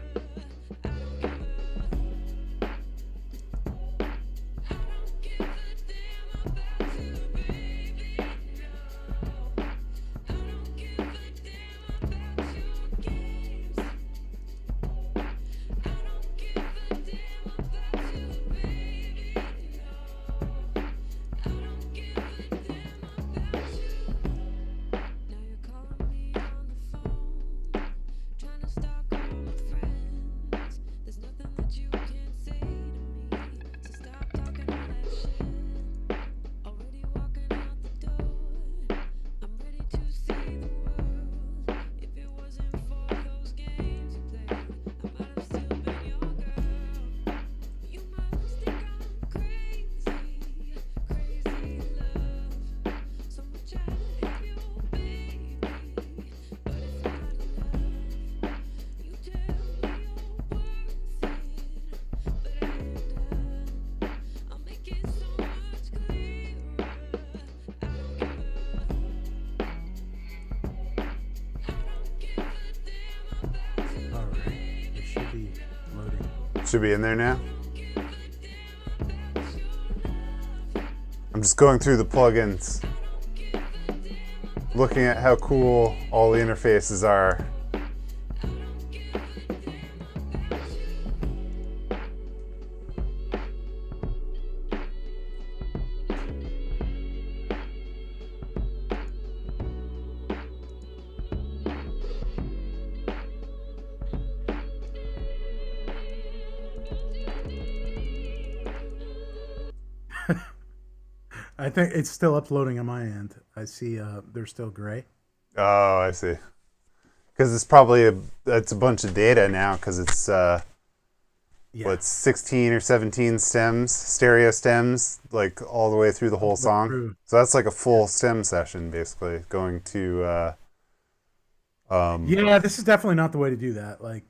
Speaker 3: I don't give a damn about you, baby. No, I don't give a damn about your games. I don't give a damn about you, baby. No, I don't give a damn about you. Now you're calling me on the phone, trying to stalk all my friends. There's nothing that you can say to me, so stop talking all that shit. Already walking out the door, I'm ready to see the world. If it wasn't for those games you played, I might have still been your girl. You must think I'm crazy, crazy love. So much I have you, baby, but it's not enough. You tell me you're worth it, but I ain't done. I'll make it so much clearer. I don't give a damn about you.
Speaker 4: All right, it should be loading.
Speaker 1: Should be in there now. I'm just going through the plugins, looking at how cool all the interfaces are.
Speaker 4: I think it's still uploading on my end. I see they're still gray.
Speaker 1: Oh, I see. Because it's probably it's a bunch of data now. Because it's what's 16 or 17 stems, stereo stems, like all the way through the whole song.
Speaker 4: Through.
Speaker 1: So that's like a full stem session, basically going to.
Speaker 4: Yeah, this is definitely not the way to do that. Like,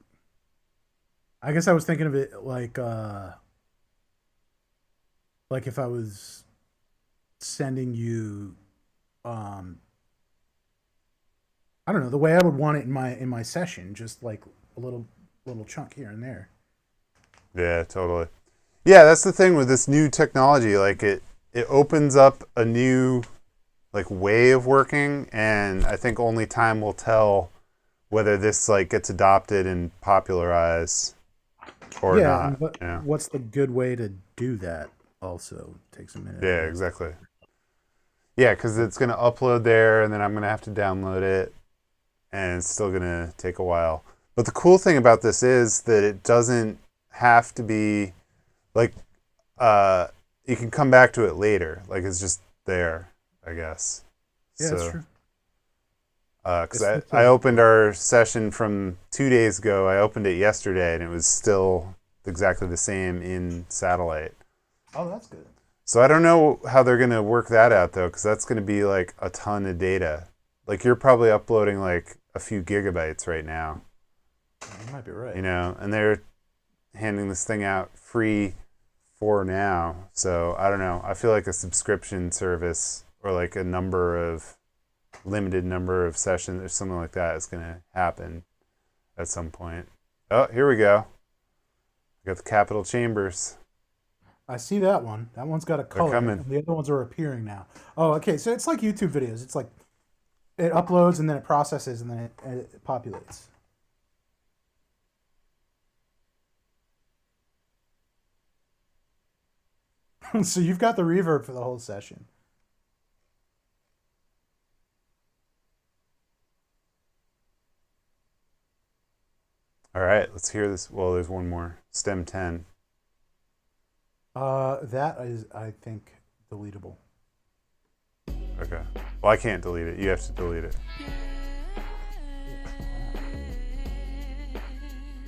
Speaker 4: I guess I was thinking of it like if I was sending you, I don't know, the way I would want it in my session, just like a little chunk here and there.
Speaker 1: Yeah, totally. Yeah, that's the thing with this new technology. Like it opens up a new like way of working, and I think only time will tell whether this like gets adopted and popularized or not.
Speaker 4: And what's the good way to do that? Also takes a minute.
Speaker 1: Yeah, exactly. Yeah, because it's going to upload there, and then I'm going to have to download it, and it's still going to take a while. But the cool thing about this is that it doesn't have to be like you can come back to it later. Like it's just there, I guess.
Speaker 4: Yeah, that's true.
Speaker 1: Because I opened our session from 2 days ago. I opened it yesterday, and it was still exactly the same in Satellite.
Speaker 4: Oh, that's good.
Speaker 1: So I don't know how they're going to work that out, though, because that's going to be like a ton of data. Like you're probably uploading like a few gigabytes right now.
Speaker 4: You might be right.
Speaker 1: You know, and they're handing this thing out free for now. So I don't know. I feel like a subscription service or like a limited number of sessions or something like that is going to happen at some point. Oh, here we go. We got the Capitol Chambers.
Speaker 4: I see that one. That one's got a color.
Speaker 1: Coming.
Speaker 4: The other ones are appearing now. Oh, okay. So it's like YouTube videos. It's like it uploads and then it processes and then it populates. So you've got the reverb for the whole session.
Speaker 1: All right, let's hear this. Well, there's one more. Stem 10.
Speaker 4: That is, I think, deletable.
Speaker 1: Okay. Well, I can't delete it. You have to delete it.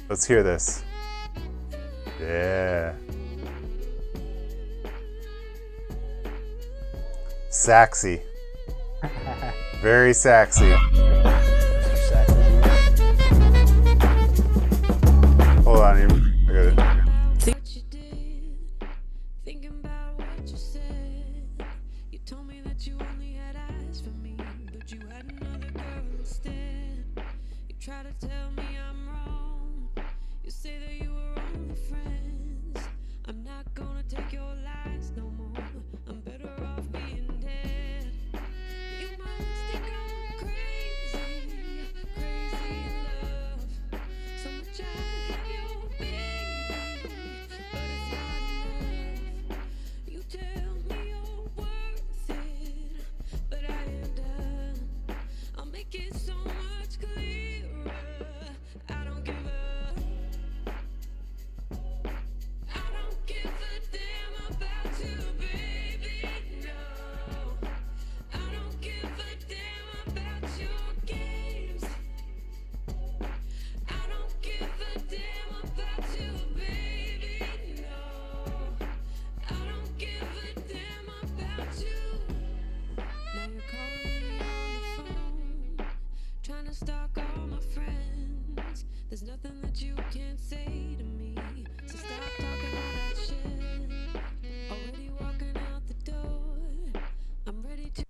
Speaker 1: Let's hear this. Yeah. Saxy. Very saxy. Hold on, I got it.
Speaker 3: Think what you did, thinking about what you said. You told me that you only had eyes for me, but you had another girl instead. You try to tell me I'm wrong. You say that you were only friends. I'm not gonna take your lies no more. I'm better off being dead. You must think I'm crazy, crazy in love. So much I have your baby, but it's not enough. You tell me you're worth it, but I am done. I'll make it so much clearer. I don't give up. I don't give a damn about you, baby, no. I don't give a damn about your games. I don't give a damn about you, baby, no. I don't give a damn about you. Now you're calling me on the phone, trying to stalk all my friends. There's nothing that you can't say to me, so stop talking all that shit. Already walking out the door, I'm ready to.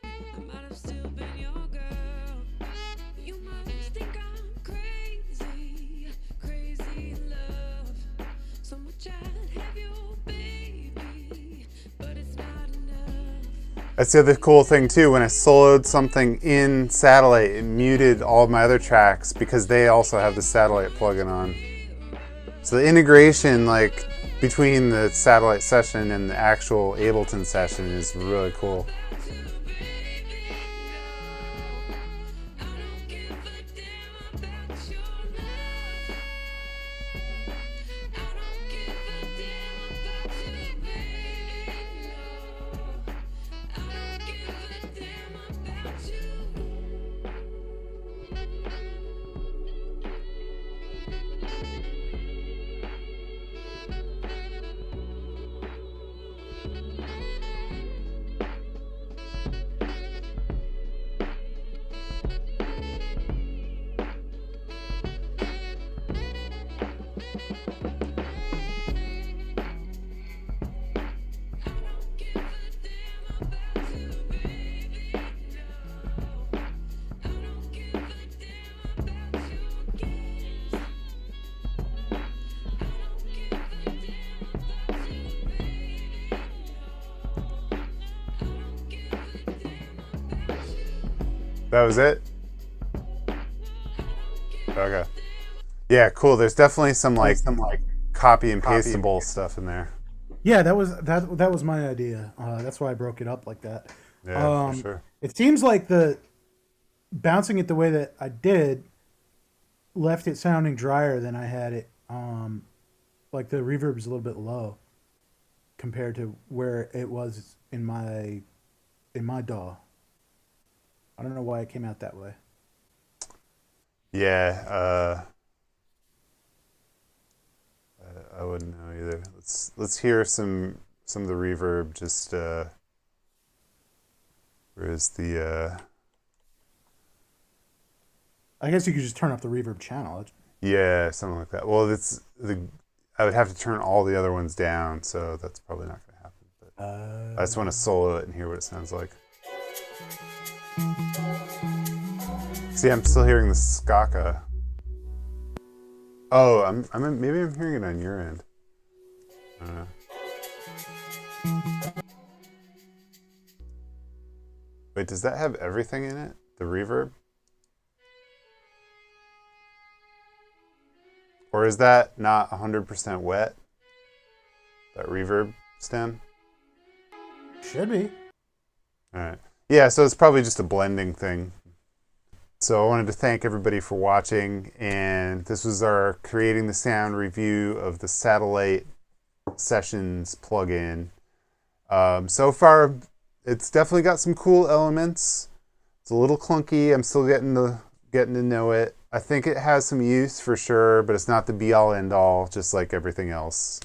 Speaker 3: I might have still been your girl. You must think I'm crazy, crazy in love. So much I'd have your baby, but it's not enough.
Speaker 1: That's the other cool thing too. When I soloed something in Satellite, it muted all of my other tracks because they also have the Satellite plugin on. So the integration, like between the Satellite session and the actual Ableton session, is really cool.
Speaker 3: I don't give a
Speaker 1: That was it? Okay. Yeah, cool. There's definitely some copy and pastable stuff in there.
Speaker 4: Yeah, that was my idea. That's why I broke it up like that.
Speaker 1: Yeah, for sure.
Speaker 4: It seems like the bouncing it the way that I did left it sounding drier than I had it. Like the reverb's a little bit low compared to where it was in my DAW. I don't know why it came out that way.
Speaker 1: Yeah, I wouldn't know either. Let's hear some of the reverb. Just where is the
Speaker 4: I guess you could just turn up the reverb channel.
Speaker 1: yeah, something like that. Well, I would have to turn all the other ones down, so that's probably not going to happen. But I just want to solo it and hear what it sounds like. See, I'm still hearing the skaka. Oh, maybe I'm hearing it on your end. I don't know. Wait, does that have everything in it? The reverb? Or is that not 100% wet? That reverb stem?
Speaker 4: Should be.
Speaker 1: All right. Yeah, so it's probably just a blending thing. So I wanted to thank everybody for watching, and this was our Creating the Sound review of the Satellite Sessions plugin. So far, it's definitely got some cool elements. It's a little clunky. I'm still getting to know it. I think it has some use for sure, but it's not the be-all end-all, just like everything else.